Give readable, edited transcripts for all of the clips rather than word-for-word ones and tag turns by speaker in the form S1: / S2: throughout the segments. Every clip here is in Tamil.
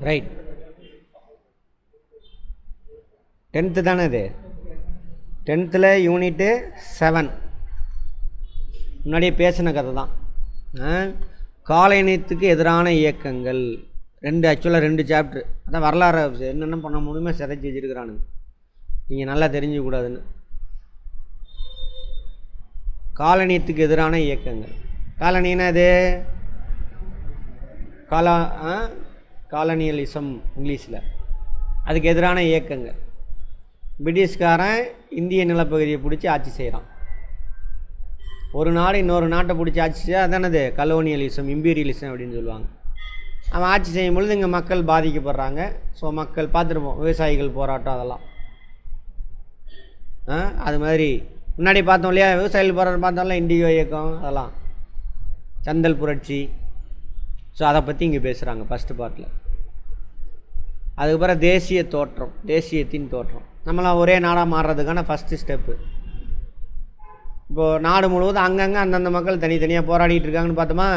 S1: ரைட். 10th தானே இது? 10th யூனிட்டு 7 முன்னாடியே பேசின கதை தான். காலனியத்துக்கு எதிரான இயக்கங்கள் ஆக்சுவலாக 2 சாப்ட்ரு. அதான் வரலாறு என்னென்ன பண்ண முடியுமோ சிதைச்சி வச்சுருக்கிறானுங்க, நீங்கள் நல்லா தெரிஞ்சுக்கூடாதுன்னு. காலனியத்துக்கு எதிரான இயக்கங்கள். காலனின்னா அது காலனியலிசம் இங்கிலீஷில். அதுக்கு எதிரான இயக்கங்கள். பிரிட்டிஷ்காரன் இந்திய நிலப்பகுதியை பிடிச்சி ஆட்சி செய்கிறான். ஒரு நாடு இன்னொரு நாட்டை பிடிச்சி ஆட்சி செய்ய அதானது கலோனியலிசம், இம்பீரியலிசம் அப்படின்னு சொல்லுவாங்க. அவன் ஆட்சி செய்யும் பொழுது இங்கே மக்கள் பாதிக்கப்படுறாங்க. ஸோ மக்கள் பார்த்துருப்போம், விவசாயிகள் போராட்டம் அதெல்லாம். அது மாதிரி முன்னாடி பார்த்தோம் இல்லையா, விவசாயிகள் போராட்டம் பார்த்தோம்ல, இண்டிகோ இயக்கம் அதெல்லாம், சந்தல் புரட்சி. ஸோ அதை பற்றி இங்கே பேசுகிறாங்க ஃபஸ்ட்டு பார்ட்டில். அதுக்கப்புறம் தேசிய தோற்றம், தேசியத்தின் தோற்றம். நம்மளாம் ஒரே நாடாக மாறுறதுக்கான ஃபஸ்ட்டு ஸ்டெப்பு. இப்போது நாடு முழுவதும் அங்கங்கே அந்தந்த மக்கள் தனித்தனியாக போராடிட்டு இருக்காங்கன்னு பார்த்தோமா.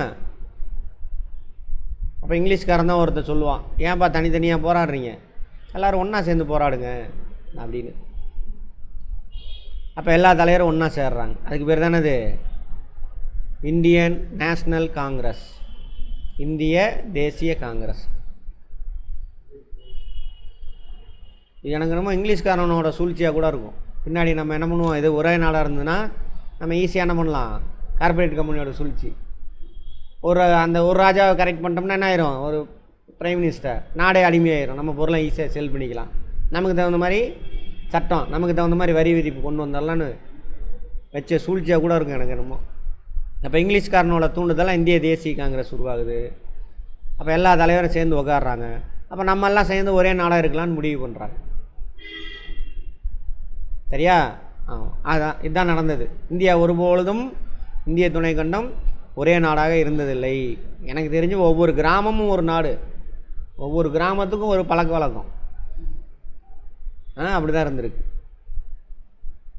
S1: அப்போ இங்கிலீஷ்காரன் தான் ஒருத்தர் சொல்லுவான், ஏன்பா தனித்தனியாக போராடுறீங்க, எல்லோரும் ஒன்றா சேர்ந்து போராடுங்க அப்படின்னு. அப்போ எல்லா தலைவரும் ஒன்றா சேர்றாங்க. அதுக்கு பேர் தானே இது இந்தியன் நேஷ்னல் காங்கிரஸ், இந்திய தேசிய காங்கிரஸ். இது எனக்கு ரொம்ப இங்கிலீஷ்காரனோட சூழ்ச்சியாக கூட இருக்கும். பின்னாடி நம்ம என்ன பண்ணுவோம், இது ஒரே நாடாக இருந்ததுன்னா நம்ம ஈஸியாக என்ன பண்ணலாம், கார்பரேட் கம்பெனியோட சூழ்ச்சி. அந்த ஒரு ராஜாவை கரெக்ட் பண்ணிட்டோம்னா என்ன ஆயிரும், ஒரு பிரைம் மினிஸ்டர், நாடே அடிமையாயிரும். நம்ம பொருளை ஈஸியாக செல் பண்ணிக்கலாம். நமக்கு தகுந்த மாதிரி சட்டம், நமக்கு தகுந்த மாதிரி வரி விதிப்பு கொண்டு வந்தாலான்னு வச்ச சூழ்ச்சியாக கூட இருக்கும் எனக்கு என்னமோ. அப்போ இங்கிலீஷ்காரனோட தூண்டுதெல்லாம் இந்திய தேசிய காங்கிரஸ் உருவாகுது. அப்போ எல்லா தலைவரும் சேர்ந்து உட்காடுறாங்க. அப்போ நம்மெல்லாம் சேர்ந்து ஒரே நாடாக இருக்கலான்னு முடிவு பண்ணுறாங்க. சரியா? அதான் இதுதான் நடந்தது. இந்தியா ஒருபொழுதும் இந்திய துணைக்கண்டம் ஒரே நாடாக இருந்ததில்லை. எனக்கு தெரிஞ்சு ஒவ்வொரு கிராமமும் ஒரு நாடு, ஒவ்வொரு கிராமத்துக்கும் ஒரு பழக்க வழக்கம் அப்படி தான் இருந்திருக்கு.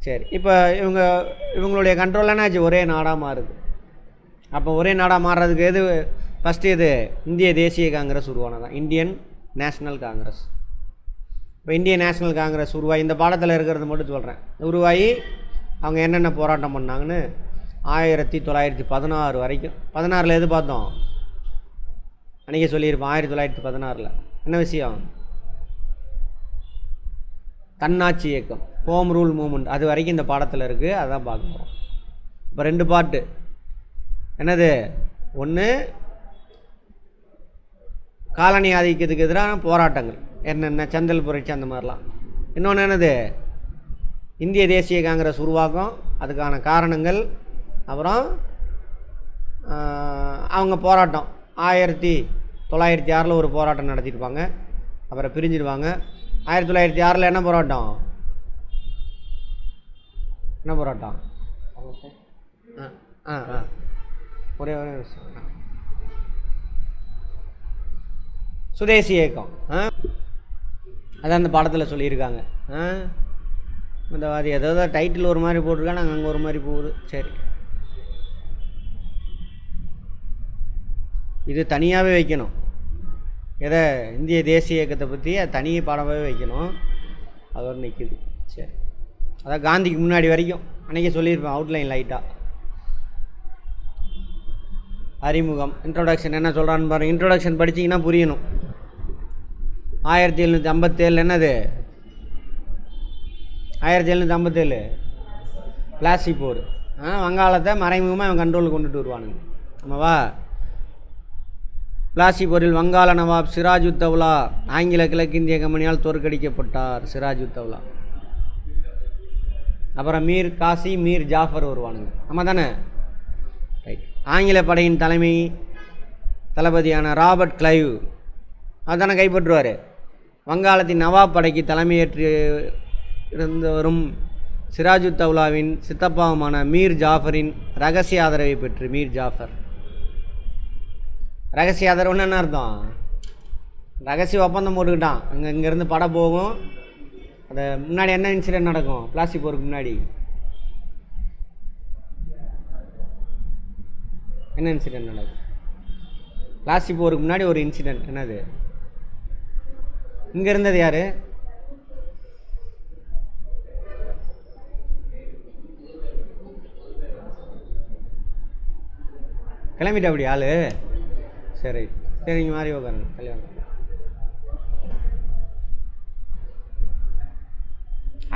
S1: சரி, இப்போ இவங்களுடைய கண்ட்ரோல் என்னாச்சு, ஒரே நாடாக மாறுது. அப்போ ஒரே நாடாக மாறுறதுக்கு எது ஃபஸ்ட்டு, இது இந்திய தேசிய காங்கிரஸ் உருவானதான், இந்தியன் நேஷ்னல் காங்கிரஸ். இப்போ இந்திய நேஷ்னல் காங்கிரஸ் உருவாகி, இந்த பாடத்தில் இருக்கிறது மட்டும் சொல்கிறேன், உருவாகி அவங்க என்னென்ன போராட்டம் பண்ணாங்கன்னு 1916 வரைக்கும். 16 எது பார்த்தோம் அன்றைக்கி சொல்லியிருப்போம். 1916 என்ன விஷயம், தன்னாட்சி இயக்கம், ஹோம் ரூல் மூமெண்ட். அது வரைக்கும் இந்த பாடத்தில் இருக்குது, அதான் பார்க்க போகிறோம். இப்போ 2 பார்ட்டு. என்னது, ஒன்று காலனி ஆதிக்கத்துக்கு எதிரான போராட்டங்கள் என்னென்ன, சந்தல் புரட்சி அந்த மாதிரிலாம். இன்னொன்று என்னது, இந்திய தேசிய காங்கிரஸ் உருவாக்கம், அதுக்கான காரணங்கள். அப்புறம் அவங்க போராட்டம் 1906 ஒரு போராட்டம் நடத்தியிருப்பாங்க, அப்புறம் பிரிஞ்சிடுவாங்க. 1906 என்ன போராட்டம், என்ன போராட்டம், ஒரே சுதேசி இயக்கம். அதான் அந்த பாடத்தில் சொல்லியிருக்காங்க. இந்த அது ஏதோ டைட்டில் ஒரு மாதிரி போட்டிருக்காங்க, நாங்கள் அங்கே ஒரு மாதிரி போகுது. சரி, இது தனியாகவே வைக்கணும். எதை, இந்திய தேசிய இயக்கத்தை பற்றி அது தனி பாடமாகவே வைக்கணும். அதோடு நிற்கிது. சரி, அதான் காந்திக்கு முன்னாடி வரைக்கும் அன்றைக்கி சொல்லியிருப்பேன் அவுட்லைன் லைட்டாக. அறிமுகம், இன்ட்ரோடக்ஷன் என்ன சொல்கிறான்னு பாருங்கள். இன்ட்ரோடக்ஷன் படித்தீங்கன்னா புரியணும். 1757 என்னது, 1757 பிளாசி போர். வங்காளத்தை மறைமுகமாக அவன் கண்ட்ரோலுக்கு கொண்டுட்டு வருவானுங்க. ஆமாவா? பிளாசி போரில் வங்காள நவாப் சிராஜுத்தௌலா ஆங்கில கிழக்கிந்திய கம்பெனியால் தோற்கடிக்கப்பட்டார். சிராஜுத்தௌலா. அப்புறம் மீர் காசி, மீர் ஜாஃபர் வருவானுங்க. ஆமாம் தானே? ரைட். ஆங்கில படையின் தளபதியான ராபர்ட் கிளைவ் அதுதானே கைப்பற்றுவார். வங்காளத்தின் நவாப் படைக்கு தலைமையேற்று இருந்தவரும் சிராஜுத்தௌலாவின் சித்தப்பாவுமான மீர் ஜாஃபரின் ரகசிய ஆதரவை பெற்று, மீர் ஜாஃபர் ரகசிய ஆதரவுன்னு என்ன அர்த்தம், ரகசிய ஒப்பந்தம் போட்டுக்கிட்டான். இங்கேருந்து படம் போகும். அது முன்னாடி என்ன இன்சிடென்ட் நடக்கும், பிளாசி போருக்கு முன்னாடி என்ன இன்சிடென்ட் நடக்கும், பிளாசி போருக்கு முன்னாடி ஒரு இன்சிடென்ட் என்னது, இங்கே இருந்தது யார்? கிளம்பிட்ட அப்படி ஆள். சரி சரிங்க, மாதிரி உட்காருங்க. கல்யாணம்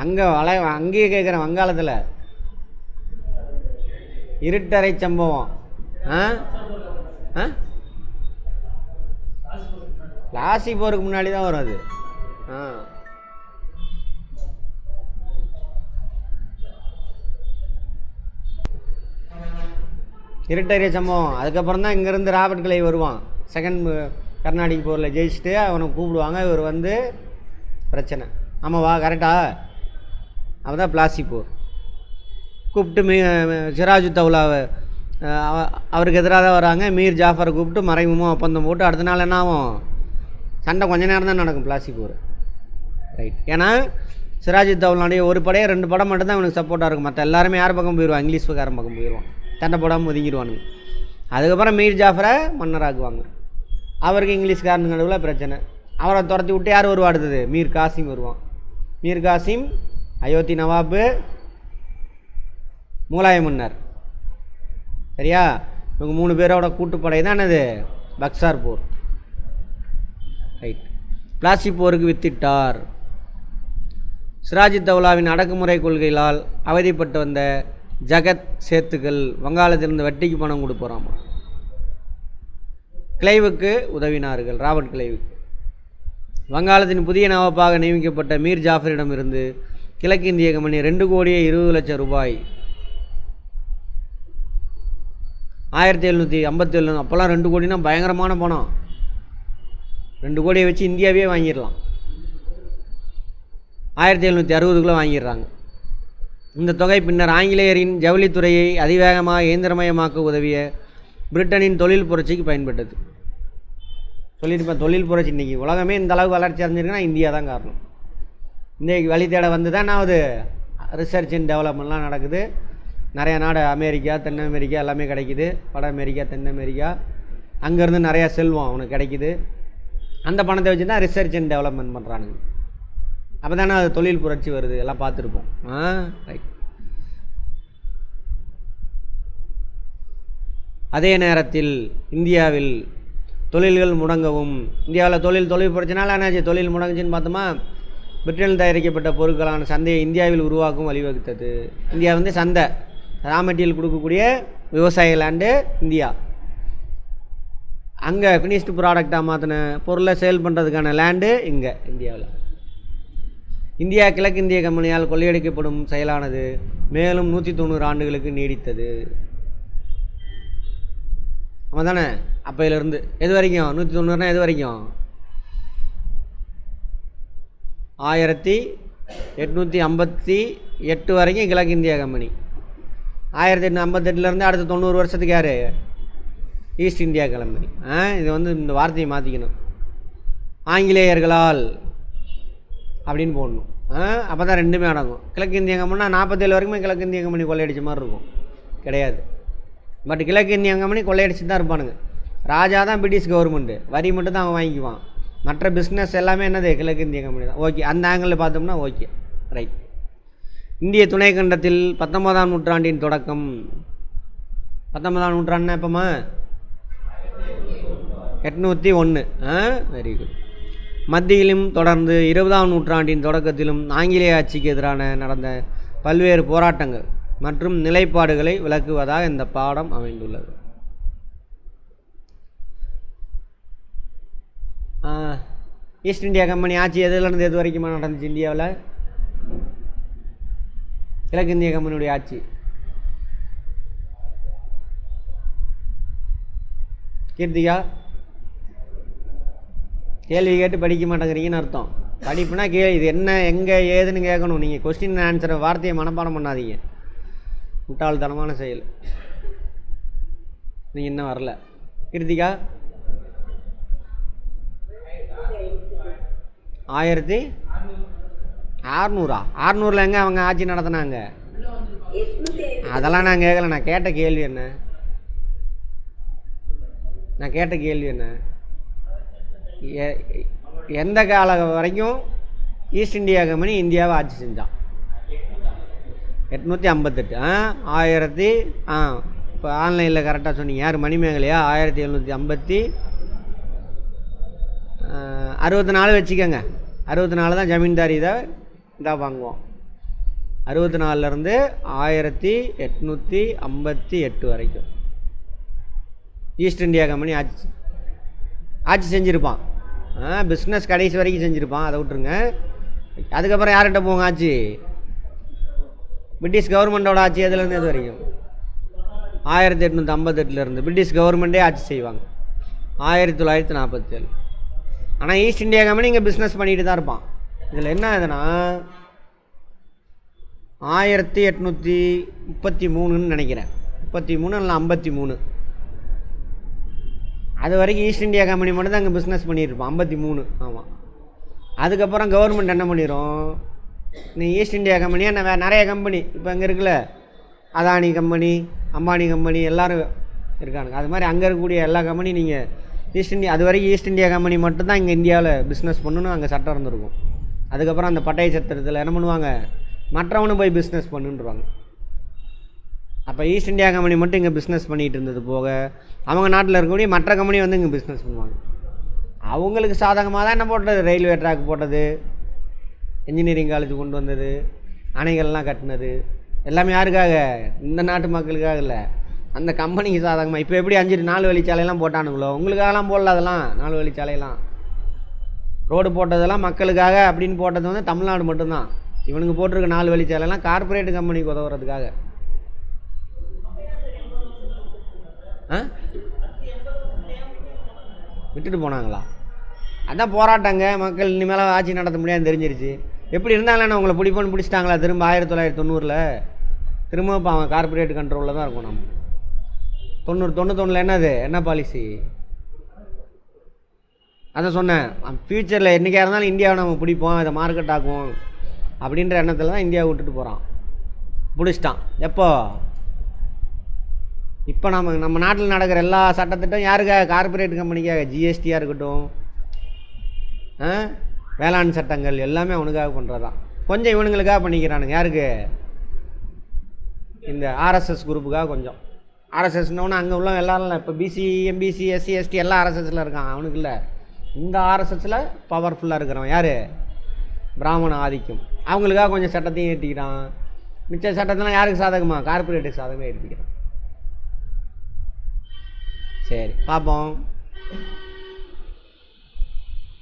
S1: அங்கே அங்கேயே கேட்குறேன். வங்காளத்தில் இருட்டறை சம்பவம். ஆ ஆ லாசி போருக்கு முன்னாடி தான் வரும் அது. ஆ இருட்டறிய சம்பவம். அதுக்கப்புறம் தான் இங்கேருந்து ராபர்ட் கிளை வருவான். செகண்ட் கர்நாடிக் போரில் ஜெயிச்சுட்டு அவனை கூப்பிடுவாங்க. இவர் வந்து பிரச்சனை. ஆமாவா? கரெக்டா? அவன் தான் பிளாசி போர். கூப்பிட்டு சிராஜு தௌலாவை அவருக்கு எதிராக தான் வராங்க. மீர் ஜாஃபரை கூப்பிட்டு மறைமுகமாக ஒப்பந்தம் போட்டு அடுத்த நாள் என்ன ஆகும்? சண்டை கொஞ்ச நேரம் தான் நடக்கும் பிளாசி போர். ரைட். ஏன்னா சிராஜு தௌலானுடைய ஒரு படையை 2 படம் மட்டும்தான் அவனுக்கு சப்போர்ட்டாக இருக்கும். மற்ற எல்லாருமே யார் பக்கம் போயிடுவான்? இங்கிலீஷ்காரன் பக்கம் போயிடுவான். சண்டை போடாமல் ஒதுங்கிடுவானுங்க. அதுக்கப்புறம் மீர் ஜாஃபரை மன்னராக்குவாங்க. அவருக்கு இங்கிலீஷ்காரன் நடுவில் பிரச்சனை. அவரை துரத்தி விட்டு யார் வருவா? அடுத்தது மீர் காசிம் வருவான். மீர் காசிம் அயோத்தி நவாபு, முகலாய மன்னர். சரியா? இவங்க 3 பேரோட கூட்டுப்படை தான் என்னது? பக்சார் போர். ரைட். பிளாசி போருக்கு வித்திட்டார். சிராஜ் தௌலாவின் அடக்குமுறை கொள்கைகளால் அவதிப்பட்டு வந்த ஜகத் சேத்துக்கள் வங்காளத்திலிருந்து வட்டிக்கு பணம் கொடுப்போறாமா. கிளைவுக்கு உதவினார்கள். ராபர்ட் கிளைவுக்கு வங்காளத்தின் புதிய நவாபாக நியமிக்கப்பட்ட மீர் ஜாஃபரிடமிருந்து கிழக்கு இந்திய கம்பெனி 2,20,00,000 ரூபாய் 1757. அப்போல்லாம் 2 கோடினா பயங்கரமான பணம். 2 கோடியை வச்சு இந்தியாவே வாங்கிடலாம். 1760 வாங்கிடுறாங்க. இந்த தொகை பின்னர் ஆங்கிலேயரின் ஜவுளித்துறையை அதிவேகமாக இயந்திரமயமாக்க உதவிய பிரிட்டனின் தொழில் புரட்சிக்கு பயன்பட்டது. சொல்லியிருப்பேன், தொழில் புரட்சி. இன்றைக்கி உலகமே இந்த அளவுக்கு வளர்ச்சி அடைஞ்சிருக்குன்னா இந்தியா தான் காரணம். இன்றைக்கி வழி தேட வந்து தான் நான் ரிசர்ச் அண்ட் டெவலப்மெண்ட்லாம் நடக்குது. நிறையா நாடு, அமெரிக்கா, தென் அமெரிக்கா எல்லாமே கிடைக்குது. வட அமெரிக்கா, தென் அமெரிக்கா, அங்கேருந்து நிறையா செல்வம் அவனுக்கு கிடைக்குது. அந்த பணத்தை வச்சு தான் ரிசர்ச் அண்ட் டெவலப்மெண்ட் பண்ணுறானுங்க. அப்போ தானே அது தொழில் புரட்சி வருது. எல்லாம் பார்த்துருப்போம். ரைட். அதே நேரத்தில் இந்தியாவில் தொழில்கள் முடங்கவும், இந்தியாவில் தொழில் புரட்சினால என்னாச்சு? தொழில் முடங்குச்சின்னு பார்த்தோமா, பிரிட்டனில் தயாரிக்கப்பட்ட பொருட்களான சந்தையை இந்தியாவில் உருவாக்கும் வழிவகுத்தது. இந்தியா வந்து சந்தை, ரா மெட்டீரியல் கொடுக்கக்கூடிய விவசாய லேண்டு இந்தியா. அங்கே ஃபினிஷ்டு ப்ராடக்டாக மாற்றின பொருளை சேல் பண்ணுறதுக்கான லேண்டு இங்கே இந்தியாவில். இந்தியா கிழக்கிந்திய கம்பெனியால் கொள்ளையடிக்கப்படும் செயலானது மேலும் 190 ஆண்டுகளுக்கு நீடித்தது. ஆமாம் தானே? அப்போயிலிருந்து எது வரைக்கும்? 190னா எது வரைக்கும்? 1858 வரைக்கும் கிழக்கிந்திய கம்பெனி. 1858 அடுத்த 90 வருஷத்துக்கு யார்? East India Company. இது வந்து இந்த வார்த்தையை மாற்றிக்கணும். ஆங்கிலேயர்களால் அப்படின்னு போடணும். அப்போ தான் ரெண்டுமே அடங்கும். கிழக்கிந்திய கம்பெனினா 47 வரைக்குமே கிழக்கிந்திய கம்பெனி கொள்ளையடிச்ச மாதிரி இருக்கும். கிடையாது. பட் கிழக்கிந்திய கம்பெனி கொள்ளையடிச்சு தான் இருப்பானுங்க. ராஜா தான் பிரிட்டிஷ் கவர்மெண்ட்டு, வரி மட்டும் தான் அவன் வாங்கிக்குவான். மற்ற பிஸ்னஸ் எல்லாமே என்னது? கிழக்கிந்திய கம்பெனி தான். ஓகே, அந்த ஆங்கிளில் பார்த்தோம்னா ஓகே, ரைட். இந்திய துணைக்கண்டத்தில் 19ஆம் நூற்றாண்டின் தொடக்கம். 19ஆம் நூற்றாண்டுனா எப்போம்மா? 801. Very good. மத்தியிலும் தொடர்ந்து 20ஆம் நூற்றாண்டின் தொடக்கத்திலும் ஆங்கிலேய ஆட்சிக்கு எதிரான நடந்த பல்வேறு போராட்டங்கள் மற்றும் நிலைப்பாடுகளை விளக்குவதாக இந்த பாடம் அமைந்துள்ளது. ஈஸ்ட் இந்தியா கம்பெனி ஆட்சி எதுலேருந்து எது வரைக்குமா நடந்துச்சு இந்தியாவில்? கிழக்கிந்திய கம்பெனியுடைய ஆட்சி. கீர்த்திகா, கேள்வி கேட்டு படிக்க மாட்டேங்கிறீங்கன்னு அர்த்தம். படிப்புனா இது என்ன, எங்கே, ஏதுன்னு கேட்கணும். நீங்கள் கொஸ்டின் ஆன்சரை வார்த்தையை மனப்பாடம் பண்ணாதீங்க. முட்டாள்தனமான செயல். நீங்கள் இன்னும் வரல. கீர்த்திகா, 1600. 600 எங்கே அவங்க ஆட்சி நடத்தினாங்க? அதெல்லாம் நான் கேட்கல. நான் கேட்ட கேள்வி என்ன? எந்த கால வரைக்கும் ஈஸ்ட் இந்தியா கம்பெனி இந்தியாவை ஆட்சி செஞ்சான்? 858. இப்போ ஆன்லைனில் கரெக்டாக சொன்னீங்க. யார்? மணிமேகலையா? 1764 வச்சுக்கோங்க. 64 தான் ஜமீன்தாரி இதாக வாங்குவோம். 64லேருந்து 1858 வரைக்கும் ஈஸ்ட் இந்தியா கம்பெனி ஆட்சி செஞ்சுருப்பான். பிஸ்னஸ் கடைசி வரைக்கும் செஞ்சுருப்பான், அதை விட்டுருங்க. அதுக்கப்புறம் யார்கிட்ட போங்க ஆட்சி? பிரிட்டிஷ் கவர்மெண்ட்டோட ஆட்சி எதுலேருந்து எது வரைக்கும்? 1858 பிரிட்டிஷ் கவர்மெண்ட்டே ஆட்சி செய்வாங்க. 1947. ஆனால் ஈஸ்ட் இந்தியா கம்பெனி இங்கே பிஸ்னஸ் பண்ணிட்டு தான் இருப்பான். இதில் என்ன ஆகுதுன்னா 1833ன்னு நினைக்கிறேன், 33 இல்லை 53, அது வரைக்கும் ஈஸ்ட் இந்தியா கம்பெனி மட்டும் தான் அங்கே பிஸ்னஸ் பண்ணியிருப்பான். 53. ஆமாம். அதுக்கப்புறம் கவர்மெண்ட் என்ன பண்ணிடும், நீ ஈஸ்ட் இந்தியா கம்பெனியாக என்ன நிறைய கம்பெனி இப்போ அங்கே இருக்குல்ல, அதானி கம்பெனி, அம்பானி கம்பெனி எல்லோரும் இருக்கானுங்க. அது மாதிரி அங்கே இருக்கக்கூடிய எல்லா கம்பெனி நீங்கள் ஈஸ்ட் இந்தியா, அது வரைக்கும் ஈஸ்ட் இந்தியா கம்பெனி மட்டும்தான் இங்கே இந்தியாவில் பிஸ்னஸ் பண்ணணும் அங்கே சட்டம் இருந்திருக்கும். அதுக்கப்புறம் அந்த பட்டய சத்திரத்தில் என்ன பண்ணுவாங்க, மற்றவனு போய் பிஸ்னஸ் பண்ணுன்றாங்க. அப்போ ஈஸ்ட் இந்தியா கம்பெனி மட்டும் இங்கே பிஸ்னஸ் பண்ணிகிட்டு இருந்தது போக அவங்க நாட்டில் இருக்கக்கூடிய மற்ற கம்பெனி வந்து இங்கே பிஸ்னஸ் பண்ணுவாங்க. அவங்களுக்கு சாதகமாக தான் என்ன போட்டது, ரயில்வே ட்ராக் போட்டது, இன்ஜினியரிங் காலேஜ் கொண்டு வந்தது, அணைகள்லாம் கட்டினது, எல்லாமே யாருக்காக? இந்த நாட்டு மக்களுக்காக இல்லை, அந்த கம்பெனிக்கு சாதகமாக. இப்போ எப்படி 4 வழிச்சாலையெல்லாம் போட்டானுங்களோ உங்களுக்காகலாம் போடல. அதெல்லாம் 4 வழிச்சாலையெல்லாம் ரோடு போட்டதெல்லாம் மக்களுக்காக அப்படின்னு போட்டது வந்து தமிழ்நாடு மட்டும்தான். இவனுக்கு போட்டிருக்க 4 வழிச்சாலையெல்லாம் கார்பரேட் கம்பெனிக்கு உதவுறதுக்காக. விட்டுட்டு போனாங்களா? அதான் போராட்டங்க. மக்கள் இனிமேல் ஆட்சி நடத்த முடியாதுன்னு தெரிஞ்சிருச்சு. எப்படி இருந்தாலும் உங்களை பிடிச்சிட்டாங்களா திரும்ப 1990 திரும்ப இப்போ அவன் கார்பரேட் கண்ட்ரோலில் தான் இருக்கும். நம்ம 91 என்ன பாலிசி? அதான் சொன்னேன், ஃப்யூச்சரில் என்றைக்காக இருந்தாலும் இந்தியாவை நம்ம பிடிப்போம், இதை மார்க்கெட் ஆக்குவோம் அப்படின்ற எண்ணத்தில் தான் இந்தியாவை விட்டுட்டு போகிறான். பிடிச்சிட்டான். எப்போ? இப்போ நம்ம நாட்டில் நடக்கிற எல்லா சட்டத்திட்டம் யாருக்காக? கார்பரேட் கம்பெனிக்காக. ஜிஎஸ்டியாக இருக்கட்டும், வேளாண் சட்டங்கள் எல்லாமே அவனுக்காக பண்ணுறதான். கொஞ்சம் இவனுங்களுக்காக பண்ணிக்கிறானுங்க. யாருக்கு? இந்த ஆர்எஸ்எஸ் குரூப்புக்காக கொஞ்சம். ஆர்எஸ்எஸ்னோன்னு அங்கே உள்ள எல்லாரும் இப்போ பிசி, எம்பிசி, எஸ்சி, எஸ்டி எல்லாம் ஆர்எஸ்எஸில் இருக்கான். அவனுக்கு இல்லை, இந்த ஆர்எஸ்எஸில் பவர்ஃபுல்லாக இருக்கிறவன் யார்? பிராமண ஆதிக்கம். அவங்களுக்காக கொஞ்சம் சட்டத்தையும் ஏற்றிக்கிறான். மிச்ச சட்டத்தெல்லாம் யாருக்கு சாதகமாக? கார்பரேட்டுக்கு சாதகமாக ஏற்றிக்கிறான். சரி பார்ப்போம்.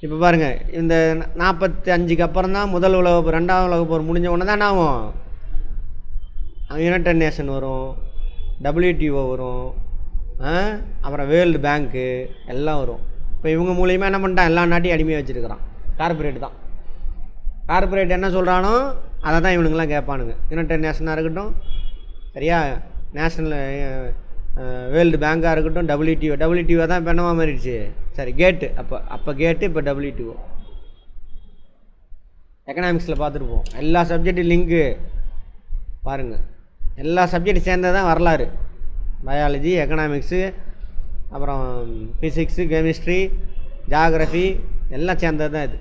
S1: இப்போ பாருங்கள், இந்த 45க்கு அப்புறம் தான் முதல் உலகப் போர், 2ஆம் உலகப் போர் முடிஞ்ச உடனே தான் என்ன ஆகும்? யுனைடெட் நேஷன் வரும், WTO வரும், அப்புறம் வேர்ல்டு பேங்க்கு எல்லாம் வரும். இப்போ இவங்க மூலியமாக என்ன பண்ணிட்டான், எல்லா நாட்டையும் அடிமையாக வச்சுருக்கிறான். கார்பரேட் தான். கார்பரேட் என்ன சொல்கிறானோ அதை தான் இவனுங்கெல்லாம் கேட்பானுங்க. யுனைடெட் நேஷனாக இருக்கட்டும், சரியா, நேஷனல் வேர்ல்டு பேங்காக இருக்கட்டும், WTO தான் இப்போ என்னவா மாறிடுச்சு? சரி, கேட்டு. அப்போ கேட்டு, இப்போ WTO. எக்கனாமிக்ஸில் பார்த்துருப்போம். எல்லா சப்ஜெக்டும் லிங்க்கு பாருங்கள். எல்லா சப்ஜெக்ட் சேர்ந்தது தான் வரலாறு. பயாலஜி, எக்கனாமிக்ஸு, அப்புறம் ஃபிசிக்ஸு, கெமிஸ்ட்ரி, ஜாகிரஃபி எல்லாம் சேர்ந்தது தான் இது.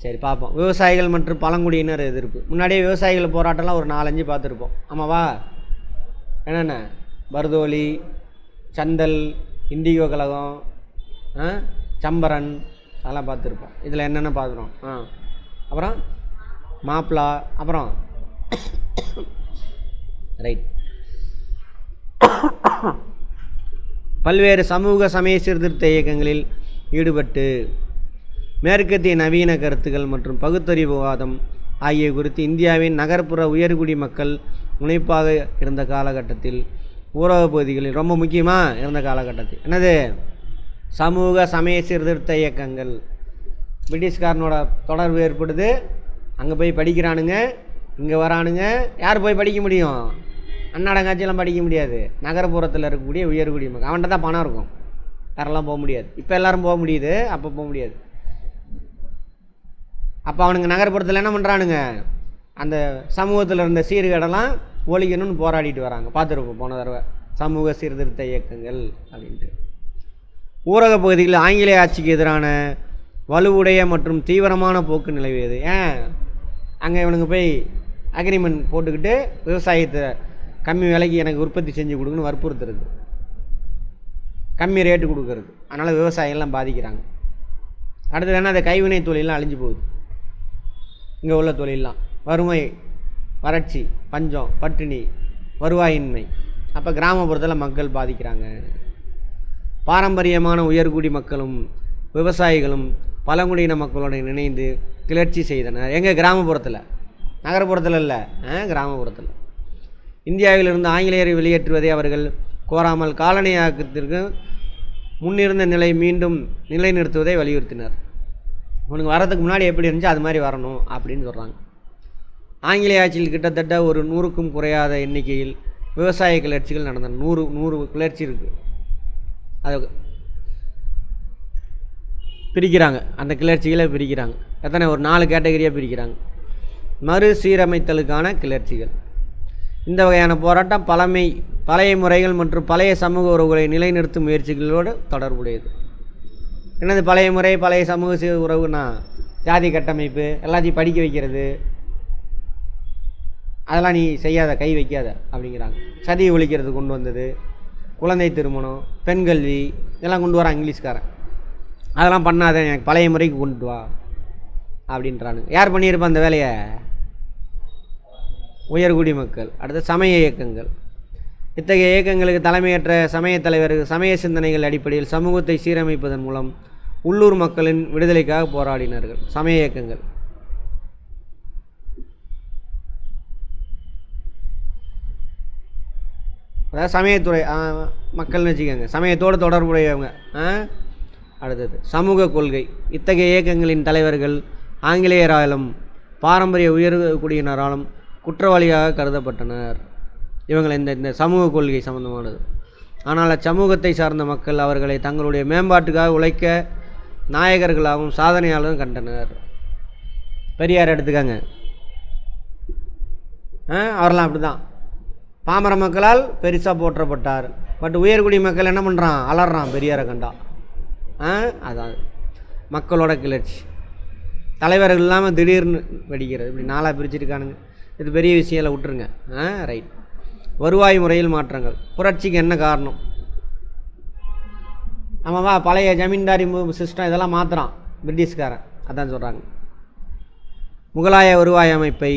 S1: சரி பார்ப்போம். விவசாயிகள் மற்றும் பழங்குடியினர் எதிர்ப்பு. முன்னாடியே விவசாயிகள் போராட்டம்லாம் ஒரு 4-5 பார்த்துருப்போம். ஆமாவா? என்னென்ன? பர்தோலி, சந்தல், இண்டிகோ கழகம், சம்பரன், அதெல்லாம் பார்த்துருப்போம். இதில் என்னென்ன பார்க்குறோம்? அப்புறம் மாப்ளா, அப்புறம் ரைட், பல்வேறு சமூக சமய சீர்திருத்த இயக்கங்களில் ஈடுபட்டு மேற்கத்திய நவீன கருத்துக்கள் மற்றும் பகுத்தறிவுவாதம் ஆகிய குறித்து இந்தியாவின் நகர்ப்புற உயர்குடி மக்கள் முனைப்பாக இருந்த காலகட்டத்தில், ஊரக பகுதிகளில் ரொம்ப முக்கியமாக இருந்த காலகட்டத்தில் என்னது? சமூக சமய சீர்திருத்த இயக்கங்கள். பிரிட்டிஷ்காரனோட தொடர்பு ஏற்படுது. அங்கே போய் படிக்கிறானுங்க, இங்கே வரானுங்க. யார் போய் படிக்க முடியும்? அன்னாடங்காட்சியெல்லாம் படிக்க முடியாது. நகர்ப்புறத்தில் இருக்கக்கூடிய உயர்குடி மக்கள், அவன்கிட்ட தான் பணம் இருக்கும். யாரெல்லாம் போக முடியாது. இப்போ எல்லோரும் போக முடியுது, அப்போ போக முடியாது. அப்போ அவனுங்க நகர்ப்புறத்தில் என்ன பண்ணுறானுங்க? அந்த சமூகத்தில் இருந்த சீர்கேடெல்லாம் ஒழிக்கணும்னு போராடிட்டு வராங்க. பார்த்துருப்போம் போன தடவை, சமூக சீர்திருத்த இயக்கங்கள் அப்படின்ட்டு. ஊரக பகுதிகளில் ஆங்கிலேய ஆட்சிக்கு எதிரான வலுவுடைய மற்றும் தீவிரமான போக்கு நிலவியது. ஏன் அங்கே இவனுங்க போய் அக்ரிமெண்ட் போட்டுக்கிட்டு விவசாயத்தை கம்மி விலைக்கு எனக்கு உற்பத்தி செஞ்சு கொடுக்குன்னு வற்புறுத்துறது, கம்மி ரேட்டு கொடுக்கறது. அதனால் விவசாயம்லாம் பாதிக்கிறாங்க. அடுத்தது என்ன, அந்த கைவினை தொழிலெலாம் அழிஞ்சு போகுது. இங்கே உள்ள தொழிலெலாம் வறுமை, வறட்சி, பஞ்சம், பட்டினி, வருவாயின்மை. அப்போ கிராமப்புறத்தில் மக்கள் பாதிக்கிறாங்க. பாரம்பரியமான உயர்குடி மக்களும் விவசாயிகளும் பழங்குடியின மக்களோடு இணைந்து கிளர்ச்சி செய்தனர். எங்கள் கிராமப்புறத்தில், நகரப்புறத்தில் இல்லை, கிராமப்புறத்தில். இந்தியாவிலிருந்து ஆங்கிலேயரை வெளியேற்றுவதை அவர்கள் கோராமல் காலனியாக்கத்திற்கு முன்னிருந்த நிலை மீண்டும் நிலைநிறுத்துவதை வலியுறுத்தினர். உனக்கு வரதுக்கு முன்னாடி எப்படி இருந்துச்சு அது மாதிரி வரணும் அப்படின்னு சொல்கிறாங்க. ஆங்கிலேய ஆட்சியில் கிட்டத்தட்ட ஒரு 100க்கும் குறையாத எண்ணிக்கையில் விவசாய கிளர்ச்சிகள் நடந்தன. 100 கிளர்ச்சி இருக்குது. அதை பிரிக்கிறாங்க, அந்த கிளர்ச்சிகளை பிரிக்கிறாங்க. எத்தனை, ஒரு 4 கேட்டகரியாக பிரிக்கிறாங்க. மறுசீரமைத்தலுக்கான கிளர்ச்சிகள். இந்த வகையான போராட்டம் பழைய முறைகள் மற்றும் பழைய சமூக உறவுகளை நிலைநிறுத்தும் முயற்சிகளோடு தொடர்புடையது. என்னது பழைய முறை, பழைய சமூக உறவுனா ஜாதி கட்டமைப்பு, எல்லாத்தையும் படிக்க வைக்கிறது, அதெல்லாம் நீ செய்யாத, கை வைக்காத அப்படிங்கிறாங்க. சதி ஒழிக்கிறது கொண்டு வந்தது, குழந்தை திருமணம், பெண் கல்வி, இதெல்லாம் கொண்டு வரான் இங்கிலீஷ்காரன். அதெல்லாம் பண்ணாத, எனக்கு பழைய முறைக்கு கொண்டு வா அப்படின்றானுங்க. யார் பண்ணியிருப்பா அந்த வேலையை? உயர்குடி மக்கள். அடுத்து சமய இயக்கங்கள். இத்தகைய இயக்கங்களுக்கு தலைமையேற்ற சமய தலைவர்கள் சமய சிந்தனைகள் அடிப்படையில் சமூகத்தை சீரமைப்பதன் மூலம் உள்ளூர் மக்களின் விடுதலைக்காக போராடினார்கள். சமய இயக்கங்கள். அதாவது சமயத்துறை மக்கள்னு வச்சுக்கோங்க, சமயத்தோடு தொடர்புடையவங்க. அடுத்தது சமூக கொள்கை. இத்தகைய இயக்கங்களின் தலைவர்கள் ஆங்கிலேயராலும் பாரம்பரிய உயர்குடியினராலும் குற்றவாளியாக கருதப்பட்டனர். இவங்களை இந்த சமூக கொள்கை சம்பந்தமானது. ஆனால் அச்சமூகத்தை சார்ந்த மக்கள் அவர்களை தங்களுடைய மேம்பாட்டுக்காக உழைக்க நாயகர்களாகவும் சாதனையாளரும் கண்டனர். பெரியார் எடுத்துக்காங்க, அவரெல்லாம் அப்படி தான் பாமர மக்களால் பெருசாக போற்றப்பட்டார். பட் உயர்குடி மக்கள் என்ன பண்ணுறான், அலறான் பெரியாரை கண்டா. அதான் மக்களோட கிளர்ச்சி. தலைவர்கள் இல்லாமல் திடீர்னு வெடிக்கிறது. இப்படி 4 பிரிச்சுருக்கானுங்க. இது பெரிய விஷயம் விட்டுருங்க. ரைட். வருவாய் முறையில் மாற்றங்கள். புரட்சிக்கு என்ன காரணம்? ஆமாவா, பழைய ஜமீன்தாரி சிஸ்டம் இதெல்லாம் மாற்றுறான் பிரிட்டிஷ்காரன். அதான் சொல்கிறாங்க. முகலாய வருவாய் அமைப்பை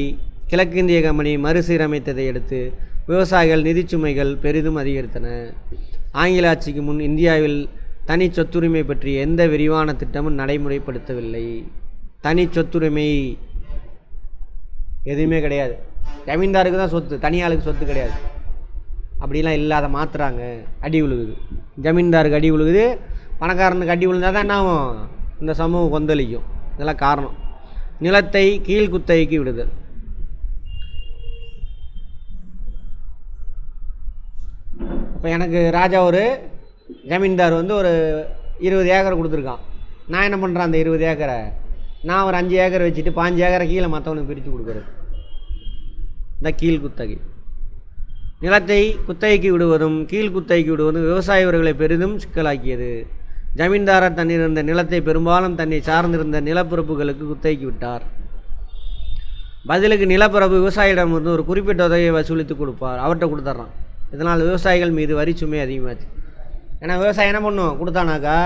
S1: கிழக்கிந்திய கம்பெனி மறுசீரமைத்ததை அடுத்து விவசாயிகள் நிதிச்சுமைகள் பெரிதும் அதிகரித்தன. ஆங்கில ஆட்சிக்கு முன் இந்தியாவில் தனி சொத்துரிமை பற்றி எந்த விரிவான திட்டமும் நடைமுறைப்படுத்தவில்லை. தனி சொத்துரிமை எதுவுமே கிடையாது. ஜமீன்தாருக்கு தான் சொத்து, தனியாளுக்கு சொத்து கிடையாது. அப்படிலாம் இல்லாத மாற்றுறாங்க. அடி விழுகுது, ஜமீன்தாருக்கு அடி விழுகுது, பணக்காரனுக்கு அடி விழுந்தால் தான் என்ன ஆகும், இந்த சமூகம் கொந்தளிக்கும். இதெல்லாம் காரணம். நிலத்தை கீழ்குத்தகைக்கு விடுதல். இப்போ எனக்கு ராஜா ஒரு ஜமீன்தார் ஒரு 20 ஏக்கரை கொடுத்துருக்கான். நான் என்ன பண்ணுறேன், அந்த 20 ஏக்கரை நான் ஒரு 5 ஏக்கரை வச்சுட்டு 5 ஏக்கரை கீழே மற்றவனுக்கு பிரித்து கொடுக்குறது. இந்த கீழ்குத்தகை. நிலத்தை குத்தகைக்கு விடுவதும் கீழ்குத்தகைக்கு விடுவதும் விவசாயிகளை பெரிதும் சிக்கலாக்கியது. ஜமீன்தாரர் தன்னிருந்த நிலத்தை பெரும்பாலும் தன்னை சார்ந்திருந்த நிலப்பரப்புகளுக்கு குத்தகைக்கு விட்டார். பதிலுக்கு நிலப்பரப்பு விவசாயியிடமிருந்து ஒரு குறிப்பிட்ட தொகையை வசூலித்து கொடுப்பார். அவர்கிட்ட கொடுத்துட்றான். இதனால் விவசாயிகள் மீது வரி சுமை அதிகமாச்சு. ஏன்னா விவசாயம் என்ன பண்ணும், கொடுத்தானாக்கா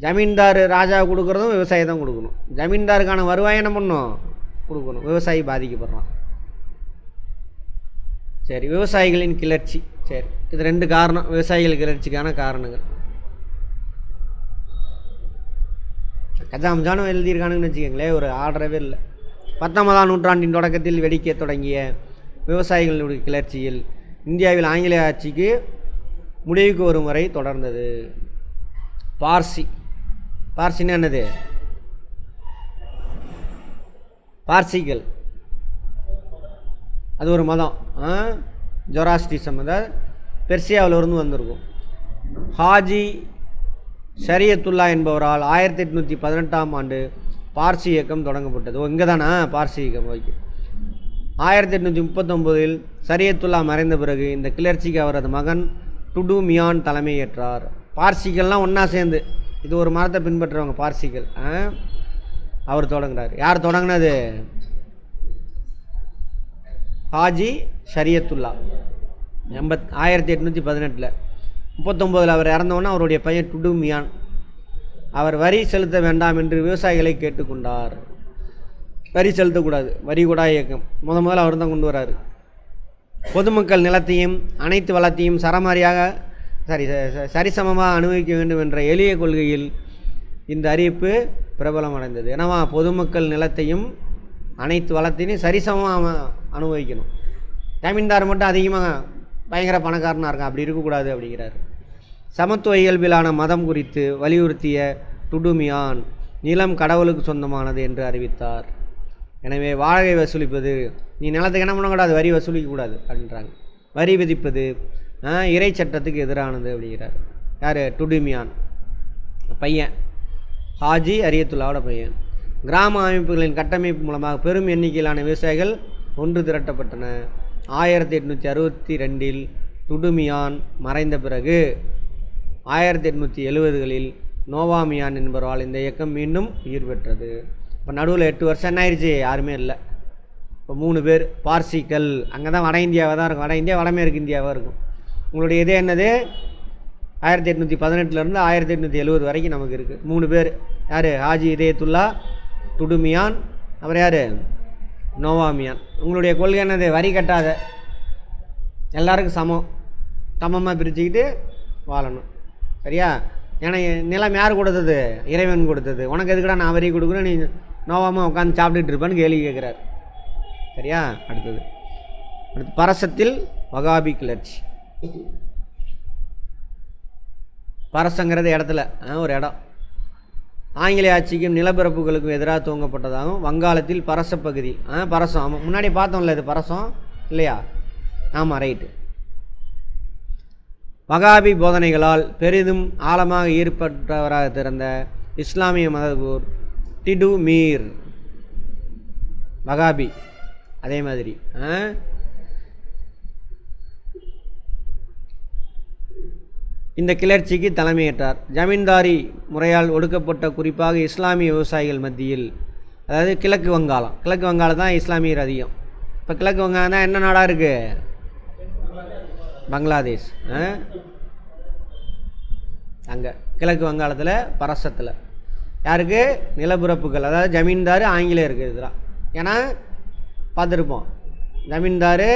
S1: ஜமீன்தார் ராஜா கொடுக்குறதும் விவசாயி தான் கொடுக்கணும். ஜமீன்தாருக்கான வருவாய் என்ன பண்ணும், கொடுக்கணும். விவசாயி பாதிக்கப்படுறான். சரி, விவசாயிகளின் கிளர்ச்சி. சரி, இது 2 காரணம் விவசாயிகள் கிளர்ச்சிக்கான காரணங்கள். கஜாமஜானும் எழுதியிருக்கானுங்கன்னு வச்சுக்கோங்களேன், ஒரு ஆர்டரவே இல்லை. 19ஆம் நூற்றாண்டின் தொடக்கத்தில் வெடிக்க தொடங்கிய விவசாயிகளுடைய கிளர்ச்சியில் இந்தியாவில் ஆங்கிலேய ஆட்சிக்கு முடிவுக்கு வரும் வரை தொடர்ந்தது. பார்சின்னா என்னது, பார்சிகள், அது ஒரு மதம். ஜொராஸ்ட்ரிசம், அதாவது பெர்சியாவில் இருந்து வந்திருக்கும். ஹாஜி ஷரியத்துல்லா என்பவரால் 1818ஆம் ஆண்டு பார்சி இயக்கம் தொடங்கப்பட்டது. இங்கே தானே பார்சி இயக்கம். ஓகே. 1839இல் ஷரியத்துல்லா மறைந்த பிறகு இந்த கிளர்ச்சிக்கு அவரது மகன் டுடு மியான் தலைமையேற்றார். பார்சிகள்லாம் ஒன்றா சேர்ந்து இது ஒரு மரத்தை பின்பற்றுறவங்க பார்சிகள். அவர் தொடங்குறார். யார் தொடங்கினது? ஹாஜி ஷரியத்துல்லா 1818. 39 அவர் இறந்தவுடனே அவருடைய பையன் டுடுமியான் அவர் வரி செலுத்த வேண்டாம் என்று விவசாயிகளை கேட்டுக்கொண்டார். வரி செலுத்தக்கூடாது, வரி கூட இயக்கம் முதல்ல அவர் தான் கொண்டு வராரு. பொதுமக்கள் நிலத்தையும் அனைத்து வளத்தையும் சரிசமமாக அனுபவிக்க வேண்டும் என்ற எளிய கொள்கையில் இந்த அறிவிப்பு பிரபலம் அடைந்தது. ஏன்னா பொதுமக்கள் நிலத்தையும் அனைத்து வளத்தையும் சரிசமமாக அனுபவிக்கணும். ஜமீன்தார் மட்டும் அதிகமாக பயங்கர பணக்காரனாக இருக்கான், அப்படி இருக்கக்கூடாது அப்படிங்கிறார். சமத்துவ இயல்பிலான மதம் குறித்து வலியுறுத்திய டுடுமியான் நிலம் கடவுளுக்கு சொந்தமானது என்று அறிவித்தார். எனவே வாடகை வசூலிப்பது, நீ நிலத்துக்கு என்ன பண்ணக்கூடாது, வரி வசூலிக்கக்கூடாது அப்படின்றாங்க. வரி விதிப்பது இறை சட்டத்துக்கு எதிரானது அப்படிங்கிறார். யார்? டுடுமியான் பையன், ஹாஜி அரியத்துல்லாவோட பையன். கிராம அமைப்புகளின் கட்டமைப்பு மூலமாக பெரும் எண்ணிக்கையிலான விவசாயிகள் ஒன்று திரட்டப்பட்டன. 1862 டுடுமியான் மறைந்த பிறகு 1870களில் நோவாமியான் என்பவரால் இந்த இயக்கம் மீண்டும் உயிர் பெற்றது. இப்போ நடுவில் 8 வருஷம் என்ன ஆயிடுச்சு, யாருமே இல்லை. இப்போ 3 பேர் பார்சிகள், அங்கே தான் வட இந்தியாவாக தான் இருக்கும். வட இந்தியா வடமேற்கு இந்தியாவாக இருக்கும். உங்களுடைய இதே என்னது 1818 1870 வரைக்கும் நமக்கு இருக்குது. 3 பேர். யார்? ஹாஜி இதயத்துல்லா, டுடுமியான், அப்புறம் யார்? நோவாமியான். உங்களுடைய கொள்கை என்னது? வரி கட்டாத, எல்லாருக்கும் சமமாக பிரிச்சுக்கிட்டு வாழணும். சரியா? ஏன்னா நிலம் யார் கொடுத்தது? இறைவன் கொடுத்தது. உனக்கு எதுக்குடா நான் வரி கொடுக்குறேன், நீ நோவாமல் உட்காந்து சாப்பிட்டுட்டு இருப்பான்னு கேள்வி கேட்குறார். சரியா? அடுத்து பரசத்தில் வகாபி கிளர்ச்சி. பரசங்கிறது இடத்துல ஒரு இடம். ஆங்கிலேய ஆட்சிக்கும் நிலப்பரப்புகளுக்கும் எதிராக துவங்கப்பட்டதாகவும் வங்காளத்தில் பரச பகுதி. பரசம், ஆமாம், முன்னாடி பார்த்தோம்ல, இது பரசம் இல்லையா? ஆமாம், ரைட்டு. வகாபி போதனைகளால் பெரிதும் ஆழமாக ஈடுபட்டவராக திறந்த இஸ்லாமிய மதகுர் டிடுமீர் வகாபி. அதே மாதிரி இந்த கிளர்ச்சிக்கு தலைமையேற்றார். ஜமீன்தாரி முறையால் ஒடுக்கப்பட்ட குறிப்பாக இஸ்லாமிய விவசாயிகள் மத்தியில், அதாவது கிழக்கு வங்காளம் தான் இஸ்லாமியர் அதிகம். இப்போ கிழக்கு வங்காளம் தான் என்ன நாடாக இருக்குது? பங்களாதேஷ். அங்கே கிழக்கு வங்காளத்தில் பரசத்தில் யாருக்கு? நிலப்பரப்புகள், அதாவது ஜமீன்தார் ஆங்கிலேயருக்கு எதிராக. ஏன்னா பார்த்துருப்போம், ஜமீன்தார்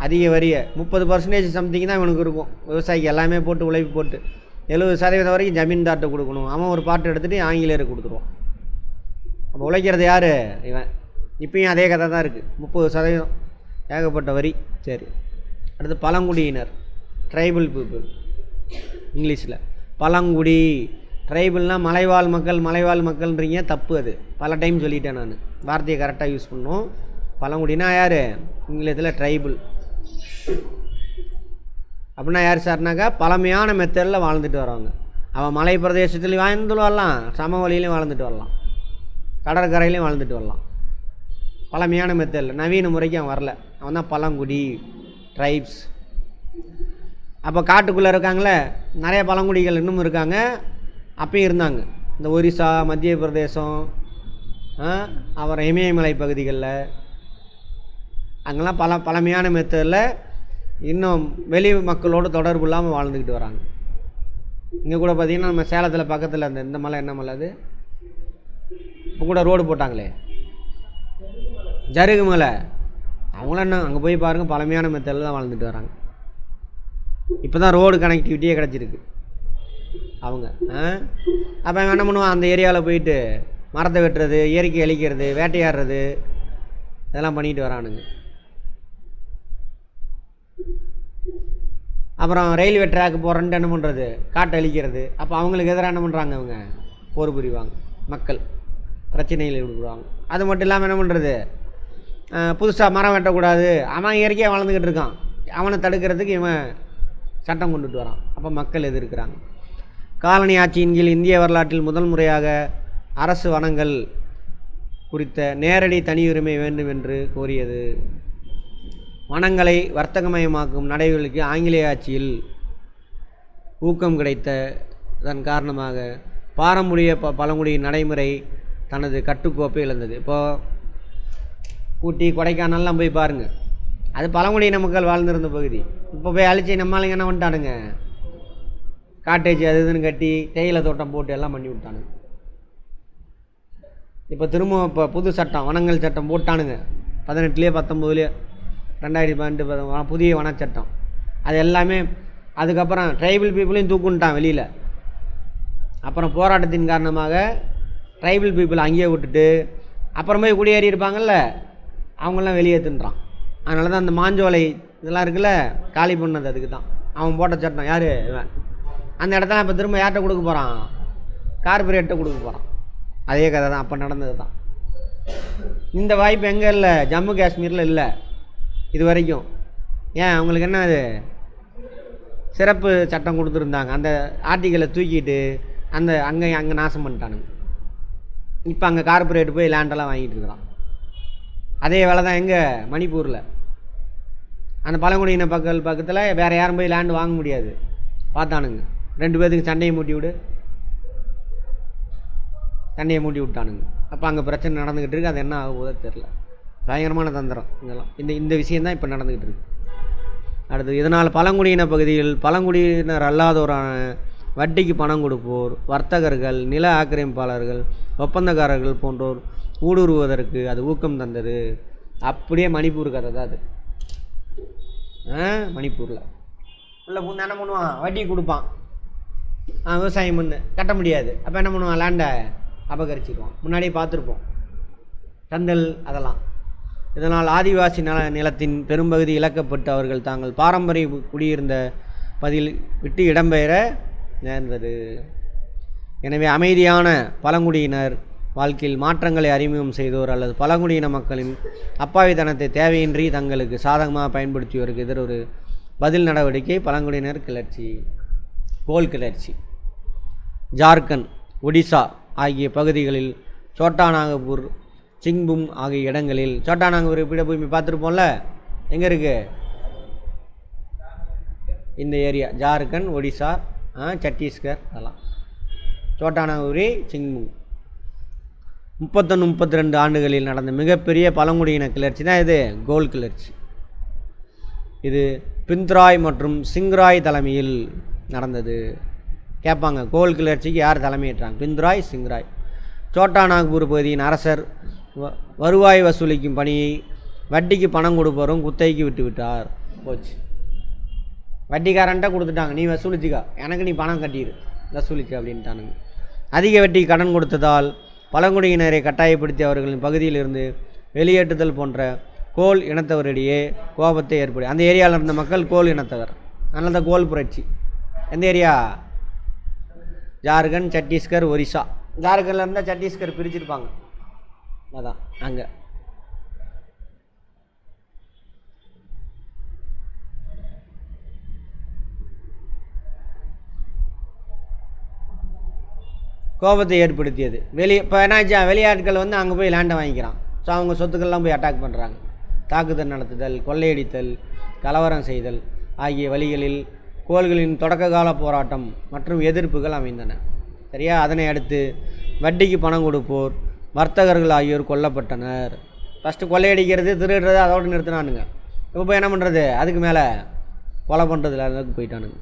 S1: அதிக வரியை 30% சம்திங் தான் இவனுக்கு இருக்கும். விவசாயிக்கு எல்லாமே போட்டு உழைப்பு போட்டு 70% வரைக்கும் ஜமீன்தார்கிட்ட கொடுக்கணும். அவன் ஒரு பாட்டு எடுத்துகிட்டு ஆங்கிலேயருக்கு கொடுத்துருவான். அப்போ உழைக்கிறது யார்? இவன். இப்பயும் அதே கதை தான் இருக்குது. 30% ஏகப்பட்ட வரி. சரி, அடுத்து பழங்குடியினர், ட்ரைபல் பீப்புள். இங்கிலீஷில் பழங்குடி. ட்ரைபல்னால் மலைவாழ் மக்கள்ன்றீங்க, தப்பு. அது பல டைம் சொல்லிட்டேன் நான், வார்த்தையை கரெக்டாக யூஸ் பண்ணணும். பழங்குடினா யார்? இங்கிலீஷில் ட்ரைபல். அப்படின்னா யார் சார்னாக்கா பழமையான மெத்தடில் வாழ்ந்துட்டு வரவங்க. அவன் மலை பிரதேசத்துலேயும் வாழ்ந்துட்டு வரலாம், சமவெளியிலையும் வாழ்ந்துட்டு வரலாம், கடற்கரையிலையும் வாழ்ந்துட்டு வரலாம். பழமையான மெத்தடில், நவீன முறைக்கு அவன் வரல. அவன் தான் பழங்குடி, ட்ரைப்ஸ். அப்போ காட்டுக்குள்ளே இருக்காங்களே நிறைய பழங்குடிகள் இன்னும் இருக்காங்க, அப்பயும் இருந்தாங்க. இந்த ஒரிசா, மத்திய பிரதேசம், அப்புறம் இமயமலை பகுதிகளில் அங்கெல்லாம் பழமையான மெத்தடில் இன்னும் வெளி மக்களோடு தொடர்பு இல்லாமல் வாழ்ந்துக்கிட்டு வராங்க. இங்கே கூட பார்த்திங்கன்னா நம்ம சேலத்தில் பக்கத்தில் இந்த மலை, என்ன மலை அது, இப்போ கூட ரோடு போட்டாங்களே, ஜருகு மலை. அவங்களாம் என்ன, அங்கே போய் பாருங்கள், பழமையான மெத்தடில் தான் வாழ்ந்துட்டு வராங்க. இப்போ தான் ரோடு கனெக்டிவிட்டியே கிடச்சிருக்கு அவங்க. அப்போ என்ன பண்ணுவான், அந்த ஏரியாவில் போயிட்டு மரத்தை வெட்டுறது, இயற்கை அழிக்கிறது, வேட்டையாடுறது, இதெல்லாம் பண்ணிட்டு வரானுங்க. அப்புறம் ரயில்வே ட்ராக்கு போகிறேன்ட்டு என்ன பண்ணுறது, காட்டை அழிக்கிறது. அப்போ அவங்களுக்கு எதிராக என்ன பண்ணுறாங்க, அவங்க போர் புரிவாங்க, மக்கள் பிரச்சனைகள் ஈடுபடுவாங்க. அது மட்டும் இல்லாமல் என்ன பண்ணுறது, புதுசாக மரம் வெட்டக்கூடாது, அவன் இயற்கையாக வளர்ந்துக்கிட்டு இருக்கான், அவனை தடுக்கிறதுக்கு இவன் சட்டம் கொண்டுட்டு வரான். அப்போ மக்கள் எதிர்க்கிறாங்க. காலனி ஆட்சியின் கீழ் இந்திய வரலாற்றில் முதல் முறையாக அரசு வனங்கள் குறித்த நேரடி தனியுரிமை வேண்டும் என்று கோரியது. வனங்களை வர்த்தகமயமாக்கும் நடைமுறைக்கு ஆங்கிலேய ஆட்சியில் ஊக்கம் கிடைத்ததன் காரணமாக பாரம்பரிய பழங்குடி நடைமுறை தனது கட்டுக்கோப்பை இழந்தது. இப்போது ஊட்டி கொடைக்கானல்லாம் போய் பாருங்கள், அது பழங்குடியின மக்கள் வாழ்ந்திருந்த பகுதி. இப்போ போய் அழிச்சு நம்மளுங்க என்ன பண்ணிட்டானுங்க, காட்டேஜ் அது இதுன்னு கட்டி தேயிலை தோட்டம் போட்டு எல்லாம் பண்ணி விட்டானுங்க. இப்போ திரும்ப இப்போ புது சட்டம், வனங்கள் சட்டம் போட்டானுங்க 18 19 2018 புதிய வனச்சட்டம். அது எல்லாமே அதுக்கப்புறம் ட்ரைபல் பீப்புளையும் தூக்குன்ட்டான் வெளியில். அப்புறம் போராட்டத்தின் காரணமாக ட்ரைபல் பீப்புள் அங்கேயே விட்டுட்டு அப்புறம் போய் குடியேறி இருப்பாங்கள்ல, அவங்களாம் வெளியேற்றுன்றான். அதனால தான் அந்த மாஞ்சோலை இதெல்லாம் இருக்குல்ல, காலி பண்ணது அதுக்கு தான் அவன் போட்ட சட்டம். யார் இவன்? அந்த இடத்துல இப்போ திரும்ப யார்கிட்ட கொடுக்க போகிறான்? கார்பரேட்டை கொடுக்க போகிறான். அதே கதை தான் அப்போ நடந்தது தான். இந்த வாய்ப்பு எங்கே இல்லை? ஜம்மு காஷ்மீரில் இல்லை இது வரைக்கும். ஏன் அவங்களுக்கு என்ன அது சிறப்பு சட்டம் கொடுத்துருந்தாங்க, அந்த ஆர்டிக்கலை தூக்கிட்டு அங்கே நாசம் பண்ணிட்டானுங்க. இப்போ அங்கே கார்பரேட் போய் லேண்டெல்லாம் வாங்கிட்டு இருக்கிறான். அதே வேலை தான் எங்கே மணிப்பூரில் அந்த பழங்குடியின பக்கத்தில் வேறு யாரும் போய் லேண்டு வாங்க முடியாது. பார்த்தானுங்க 2 பேருக்கு சண்டையை மூட்டி விட்டானுங்க. அப்போ அங்கே பிரச்சனை நடந்துக்கிட்டு இருக்குது. அது என்ன ஆகுதோ தெரில. பயங்கரமான தந்திரம் இதெல்லாம். இந்த விஷயந்தான் இப்போ நடந்துக்கிட்டு இருக்குது. அடுத்து இதனால் பழங்குடியின பகுதியில் பழங்குடியினர் அல்லாதோரான வட்டிக்கு பணம் கொடுப்போர், வர்த்தகர்கள், நில ஆக்கிரமிப்பாளர்கள், ஒப்பந்தக்காரர்கள் போன்றோர் ஊடுருவதற்கு அது ஊக்கம் தந்தது. அப்படியே மணிப்பூர் கதை தான் அது. மணிப்பூரில் உள்ள பூந்து என்ன பண்ணுவான், வட்டி கொடுப்பான். விவசாயம் பண்ணு கட்ட முடியாது. அப்போ என்ன பண்ணுவான், லேண்டை அபகரிச்சிடுவான். முன்னாடியே பார்த்துருப்போம் சந்தல் அதெல்லாம். இதனால் ஆதிவாசி நிலத்தின் பெரும்பகுதி இழக்கப்பட்டு அவர்கள் தாங்கள் பாரம்பரிய குடியிருந்த பதில் விட்டு இடம்பெயர நேர்ந்தது. எனவே அமைதியான பழங்குடியினர் வாழ்க்கையில் மாற்றங்களை அறிமுகம் செய்தோர் அல்லது பழங்குடியின மக்களின் அப்பாவித்தனத்தை தேவையின்றி தங்களுக்கு சாதகமாக பயன்படுத்தியோருக்கு எதிர் ஒரு பதில் நடவடிக்கை பழங்குடியினர் கிளர்ச்சி. கோல் கிளர்ச்சி ஜார்க்கண்ட், ஒடிசா ஆகிய பகுதிகளில் சோட்டா நாகப்பூர், சிங்பூம் ஆகிய இடங்களில் சோட்டா நாகப்பூர் பீடபூமி பார்த்துருப்போம்ல, எங்கே இருக்குது இந்த ஏரியா? ஜார்க்கண்ட், ஒடிசா, சத்தீஸ்கர், அதெல்லாம் சோட்டா நாகபூரி, சிங்பூம். 31-32 ஆண்டுகளில் நடந்த மிகப்பெரிய பழங்குடியின கிளர்ச்சி தான் இது கோல் கிளர்ச்சி. இது பிந்த்ராய் மற்றும் சிங்ராய் தலைமையில் நடந்தது. கேட்பாங்க, கோல் கிளர்ச்சிக்கு யார் தலைமையேற்றாங்க? பிந்த்ராய், சிங்ராய். சோட்டா நாக்பூர் பகுதியின் அரசர் வருவாய் வசூலிக்கும் பணியை வட்டிக்கு பணம் கொடுப்பவரும் குத்தகைக்கு விட்டு விட்டார். போச்சு, வட்டிக்காரன்ட்ட கொடுத்துட்டாங்க, நீ வசூலிச்சிக்கா, எனக்கு நீ பணம் கட்டிடு வசூலிச்சு அப்படின்ட்டானுங்க. அதிக வட்டிக்கு கடன் கொடுத்ததால் பழங்குடியினரை கட்டாயப்படுத்தி அவர்களின் பகுதியிலிருந்து வெளியேற்றுதல் போன்ற கோல் இனத்தவரிடையே கோபத்தை ஏற்படும். அந்த ஏரியாவில் இருந்த மக்கள் கோல் இனத்தவர். அதனால தான் கோல் புரட்சி. எந்த ஏரியா? ஜார்க்கண்ட், சத்தீஸ்கர், ஒரிசா. ஜார்க்கண்டில் இருந்தால் சத்தீஸ்கர் பிரிச்சிருப்பாங்க, அதான் அங்கே. கோபத்தை ஏற்படுத்தியது. இப்போ என்னாச்சா, வெளியாட்கள் அங்கே போய் லேண்டை வாங்கிக்கிறான். ஸோ அவங்க சொத்துக்கள்லாம் போய் அட்டாக் பண்ணுறாங்க. தாக்குதல் நடத்துதல், கொள்ளையடித்தல், கலவரம் செய்தல் ஆகிய வழிகளில் கோள்களின் தொடக்க கால போராட்டம் மற்றும் எதிர்ப்புகள் அமைந்தன. சரியா? அதனை அடுத்து வட்டிக்கு பணம் கொடுப்போர், வர்த்தகர்கள் ஆகியோர் கொல்லப்பட்டனர். ஃபஸ்ட்டு கொள்ளையடிக்கிறது, திருடுறது அதோடு நிறுத்தினானுங்க. இப்போ போய் என்ன பண்ணுறது, அதுக்கு மேலே கொலை பண்ணுறதுல அளவுக்கு போயிட்டானுங்க.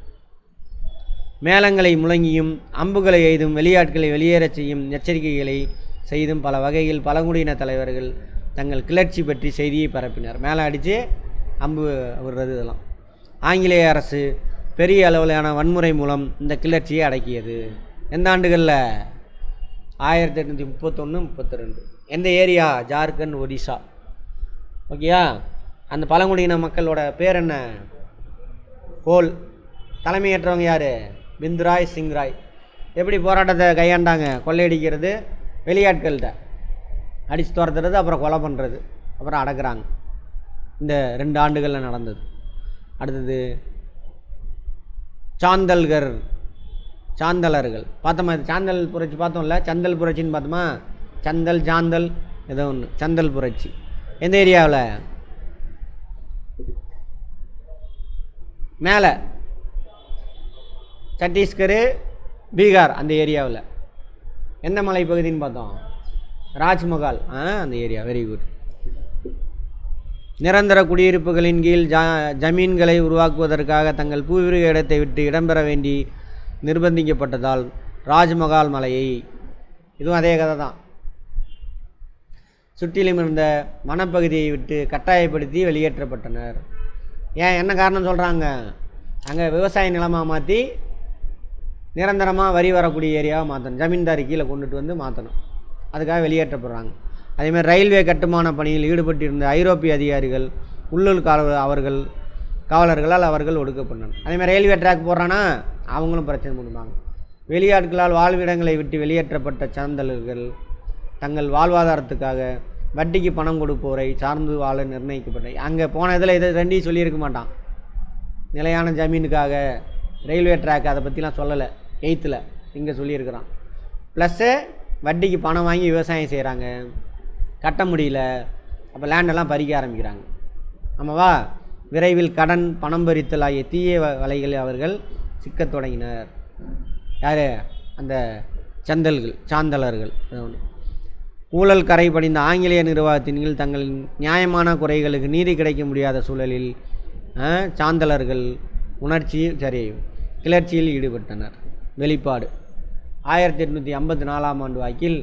S1: மேளங்களை முழங்கியும் அம்புகளை எய்தும் வெளியாட்களை வெளியேறச் செய்யும் எச்சரிக்கைகளை செய்தும் பல வகையில் பழங்குடியின தலைவர்கள் தங்கள் கிளர்ச்சி பற்றி செய்தியை பரப்பினர். மேலே அடித்து அம்பு விடுறது இதெல்லாம். ஆங்கிலேய அரசு பெரிய அளவிலான வன்முறை மூலம் இந்த கிளர்ச்சியை அடக்கியது. எந்த ஆண்டுகளில்? 1831-32. எந்த ஏரியா? ஜார்க்கண்ட், ஒடிசா. ஓகேயா? அந்த பழங்குடியின மக்களோட பேர் என்ன? கோல். தலைமையேற்றவங்க யார்? பிந்த்ராய், சிங்ராய். எப்படி போராட்டத்தை கையாண்டாங்க? கொள்ளையடிக்கிறது, வெளியாட்கள்கிட்ட அடித்து துரத்துறது, அப்புறம் கொலை பண்ணுறது, அப்புறம் அடக்குறாங்க. இந்த 2 ஆண்டுகளில் நடந்தது. அடுத்தது சாந்தலர்கள் பார்த்தோமா? சாந்தல் புரட்சி பார்த்தோம்ல, சந்தல் புரட்சின்னு பார்த்தோமா? சந்தல், சாந்தல் ஏதோ ஒன்று. சந்தல் புரட்சி எந்த ஏரியாவில்? மேலே சத்தீஸ்கர், பீகார் அந்த ஏரியாவில். எந்த மலைப்பகுதின்னு பார்த்தோம்? ராஜ்மஹால், அந்த ஏரியா. Very good. நிரந்தர குடியிருப்புகளின் கீழ் ஜமீன்களை உருவாக்குவதற்காக தங்கள் பூர்வீக இடத்தை விட்டு இடம்பெற வேண்டி நிர்பந்திக்கப்பட்டதால் ராஜ்மஹால் மலையை, இதுவும் அதே கதை தான், சுற்றிலும் இருந்த வனப்பகுதியை விட்டு கட்டாயப்படுத்தி வெளியேற்றப்பட்டனர். ஏன், என்ன காரணம் சொல்கிறாங்க? அங்கே விவசாய நிலமாக மாற்றி நிரந்தரமாக வரி வரக்கூடிய ஏரியாவை மாற்றணும், ஜமீன்தாரி கீழே கொண்டுட்டு வந்து மாற்றணும். அதுக்காக வெளியேற்றப்படுறாங்க. அதேமாதிரி ரயில்வே கட்டுமான பணியில் ஈடுபட்டிருந்த ஐரோப்பிய அதிகாரிகள், உள்ளூர் காவலர்களால் அவர்கள் ஒடுக்கப்பட்டனர். அதேமாதிரி ரயில்வே ட்ராக் போடுறான்னா அவங்களும் பிரச்சனை பண்ணுவாங்க. வெளியாட்களால் வாழ்விடங்களை விட்டு வெளியேற்றப்பட்ட சாந்தலர்கள் தங்கள் வாழ்வாதாரத்துக்காக வட்டிக்கு பணம் கொடுப்போரை சார்ந்து வாழ நிர்ணயிக்கப்பட்ட. அங்கே போன இதில் இதை ரெண்டையும் சொல்லியிருக்க மாட்டான். நிலையான ஜமீனுக்காக ரயில்வே ட்ராக் அதை பற்றிலாம் சொல்லலை. 8th இங்கே சொல்லியிருக்கிறான். ப்ளஸ்ஸு வட்டிக்கு பணம் வாங்கி விவசாயம் செய்கிறாங்க, கட்ட முடியல, அப்போ லேண்டெல்லாம் பறிக்க ஆரம்பிக்கிறாங்க. ஆமாவா? விரைவில் கடன், பணம் பறித்தல் ஆகிய தீய வலைகளை அவர்கள் சிக்கத் தொடங்கினர். யார்? அந்த சாந்தலர்கள். ஊழல் கரை படிந்த ஆங்கிலேய நிர்வாகத்தின் கீழ் தங்களின் நியாயமான குறைகளுக்கு நீதி கிடைக்க முடியாத சூழலில் சாந்தலர்கள் கிளர்ச்சியில் ஈடுபட்டனர். வெளிப்பாடு 1854ஆம் ஆண்டு வாக்கில்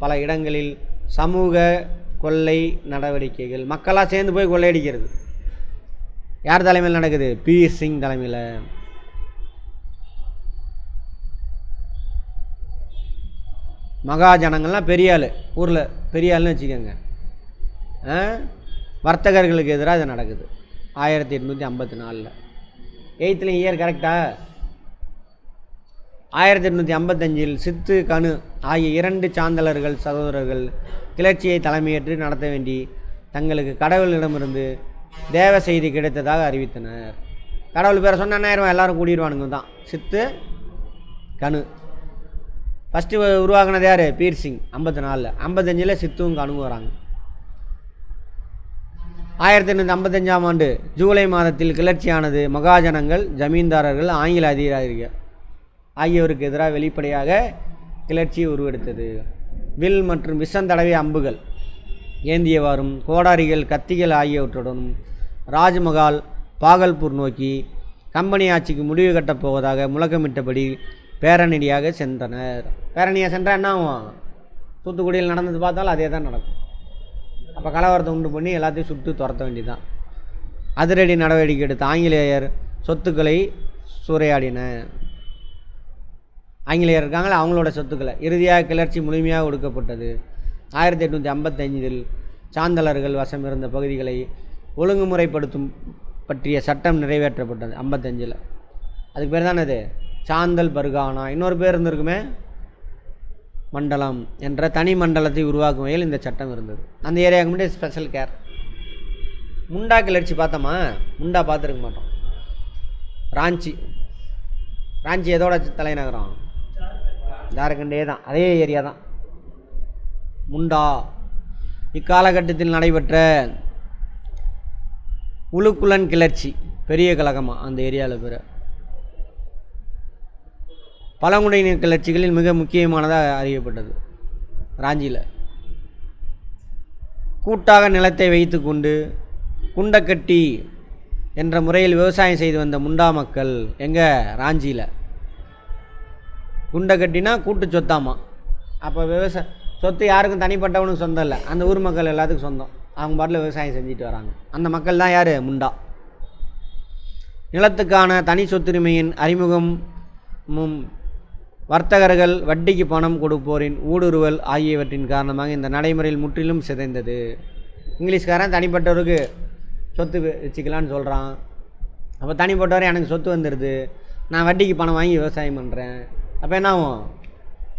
S1: பல இடங்களில் சமூக கொள்ளை நடவடிக்கைகள், மக்களாக சேர்ந்து போய் கொள்ளையடிக்கிறது. யார் தலைமையில் நடக்குது? பீர் சிங் தலைமையில். மகாஜனங்கள்லாம் பெரிய ஆள், ஊரில் பெரிய ஆள்னு வச்சுக்கோங்க. வர்த்தகர்களுக்கு எதிராக இது நடக்குது 1854. 8th இயர் கரெக்டா? 1855 சித்து, கனு ஆகிய 2 சாந்தலர்கள் சகோதரர்கள் கிளர்ச்சியை தலைமையேற்று நடத்த வேண்டி தங்களுக்கு கடவுளிடமிருந்து தேவ செய்தி கிடைத்ததாக அறிவித்தனர். கடவுள் பேரை சொன்னா எல்லாரும் கூடிடுவானுங்க தான். சித்து, கனு. ஃபஸ்ட்டு உருவாக்குனது யார்? பீர் சிங் 54. 55 சித்துவும் கனுவும் வராங்க. 1855ஆம் ஆண்டு ஜூலை மாதத்தில் கிளர்ச்சியானது மகாஜனங்கள், ஜமீன்தாரர்கள், ஆங்கில அதிகாரிகள் ஆகியோருக்கு எதிராக வெளிப்படையாக கிளர்ச்சியை உருவெடுத்தது. வில் மற்றும் விஷம் தடவிய அம்புகள் ஏந்தியவாறும் கோடாரிகள், கத்திகள் ஆகியவற்றுடனும் ராஜ்மஹால், பாகல்பூர் நோக்கி கம்பெனி ஆட்சிக்கு முடிவு கட்டப் போவதாக முழக்கமிட்டபடி பேரணியாக சென்றனர். பேரணியாக சென்றால் என்ன ஆகும்? தூத்துக்குடியில் நடந்தது பார்த்தாலும் அதே தான் நடக்கும். அப்போ கலவரத்தை உண்டு பண்ணி எல்லாத்தையும் சுட்டு துரத்த வேண்டியதுதான். அதிரடி நடவடிக்கை எடுத்த ஆங்கிலேயர் சொத்துக்களை சூறையாடின. ஆங்கிலேயர் இருக்காங்களே, அவங்களோட சொத்துக்களை. இறுதியாக கிளர்ச்சி முழுமையாக ஒடுக்கப்பட்டது. 1855 சாந்தலர்கள் வசம் இருந்த பகுதிகளை ஒழுங்குமுறைப்படுத்தும் பற்றிய சட்டம் நிறைவேற்றப்பட்டது 55. அதுக்கு பேர் தானே அது சாந்தல் பர்கானா. இன்னொரு பேர் இருந்திருக்குமே, மண்டலம் என்ற தனி மண்டலத்தை உருவாக்கும் வகையில் இந்த சட்டம் இருந்தது. அந்த ஏரியாவுக்கு முன்னாடி ஸ்பெஷல் கேர். முண்டா கிளர்ச்சி பார்த்தோமா? முண்டா பார்த்துருக்க மாட்டோம். ராஞ்சி எதோட தலைநகரம்? ஜார்க்கண்டே தான், அதே ஏரியா தான் முண்டா. இக்காலகட்டத்தில் நடைபெற்ற உலுக்குலன் கிளர்ச்சி பெரிய கழகமாக அந்த ஏரியாவில் பேர். பழங்குடியினர் கிளர்ச்சிகளில் மிக முக்கியமானதாக அறியப்பட்டது. ராஞ்சியில் கூட்டாக நிலத்தை வைத்து கொண்டு குண்டக்கட்டி என்ற முறையில் விவசாயம் செய்து வந்த முண்டா மக்கள் எங்கே? ராஞ்சியில். குண்டக்கட்டினா கூட்டு சொத்தாமா. அப்போ சொத்து யாருக்கும் தனிப்பட்டவனுக்கு சொந்தம் இல்லை, அந்த ஊர் மக்கள் எல்லாத்துக்கும் சொந்தம். அவங்க பாட்டில் விவசாயம் செஞ்சுட்டு வராங்க. அந்த மக்கள் தான் யார்? முண்டா. நிலத்துக்கான தனி சொத்துரிமையின் அறிமுகமும் வர்த்தகர்கள் வட்டிக்கு பணம் கொடுப்போரின் ஊடுருவல் ஆகியவற்றின் காரணமாக இந்த நடைமுறையில் முற்றிலும் சிதைந்தது. இங்கிலீஷ்காரன் தனிப்பட்டவருக்கு சொத்து வச்சுக்கலான்னு சொல்கிறான். அப்போ தனிப்பட்டவரை எனக்கு சொத்து வந்துடுது, நான் வட்டிக்கு பணம் வாங்கி விவசாயம் பண்ணுறேன். அப்போ என்ன ஆகும்?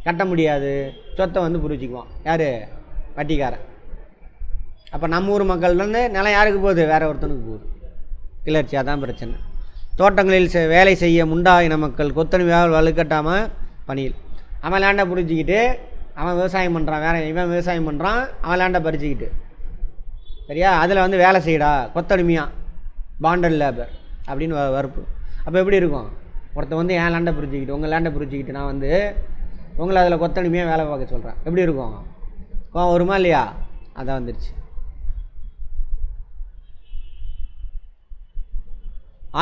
S1: கட்ட முடியாது, சொத்தை வந்து புரிச்சிக்குவான். யார்? வட்டிக்காரன். அப்போ நம்ம ஊர் மக்கள்லேருந்து நிலம் யாருக்கு போகுது? வேறு ஒருத்தனுக்கு போகுது. கிளர்ச்சியாக தான் பிரச்சனை. தோட்டங்களில் வேலை செய்ய முண்டா இன மக்கள் கொத்தடிமையாக வலுக்கட்டாமல் பணியில். அவன் லேண்டை புரிஞ்சிக்கிட்டு அவன் விவசாயம் பண்ணுறான், இவன் விவசாயம் பண்ணுறான், அவன் லேண்டை பறிச்சிக்கிட்டு. சரியா? அதில் வந்து வேலை செய்யடா, கொத்தடிமையாக, பாண்டட் லேபர் அப்படின்னு வறுப்பு. அப்போ எப்படி இருக்கும்? ஒருத்தன் வந்து என் லேண்டை புரிஞ்சிக்கிட்டு, உங்கள் லேண்டை புரிஞ்சிக்கிட்டு நான் வந்து உங்களை அதில் கொத்தடிமையாக வேலை பார்க்க சொல்கிறேன், எப்படி இருக்கும்? கோவம் வருமா இல்லையா? அதான் வந்துடுச்சு.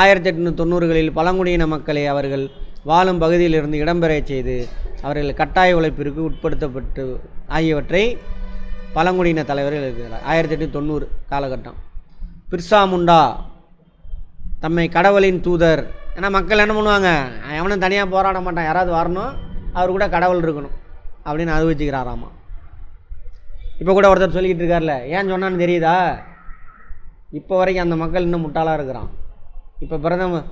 S1: 1890களில் பழங்குடியின மக்களை அவர்கள் வாழும் பகுதியிலிருந்து இடம்பெற செய்து அவர்கள் கட்டாய உழைப்பிற்கு உட்படுத்தப்பட்டு ஆகியவற்றை பழங்குடியின தலைவர்கள் இருக்கிறார். 1890 காலகட்டம். பிர்சா முண்டா தம்மை கடவுளின் தூதர். ஏன்னா மக்கள் என்ன பண்ணுவாங்க, எவனும் தனியாக போராட மாட்டான், யாராவது வரணும், அவர் கூட கடவுள் இருக்கணும் அப்படின்னு அறிவிச்சுக்கிறாராமா. இப்போ கூட ஒருத்தர் சொல்லிக்கிட்டு இருக்கார்ல, ஏன் சொன்னான்னு தெரியுதா? இப்போ வரைக்கும் அந்த மக்கள் இன்னும் முட்டாளாக இருக்கிறான். இப்போ பிரதம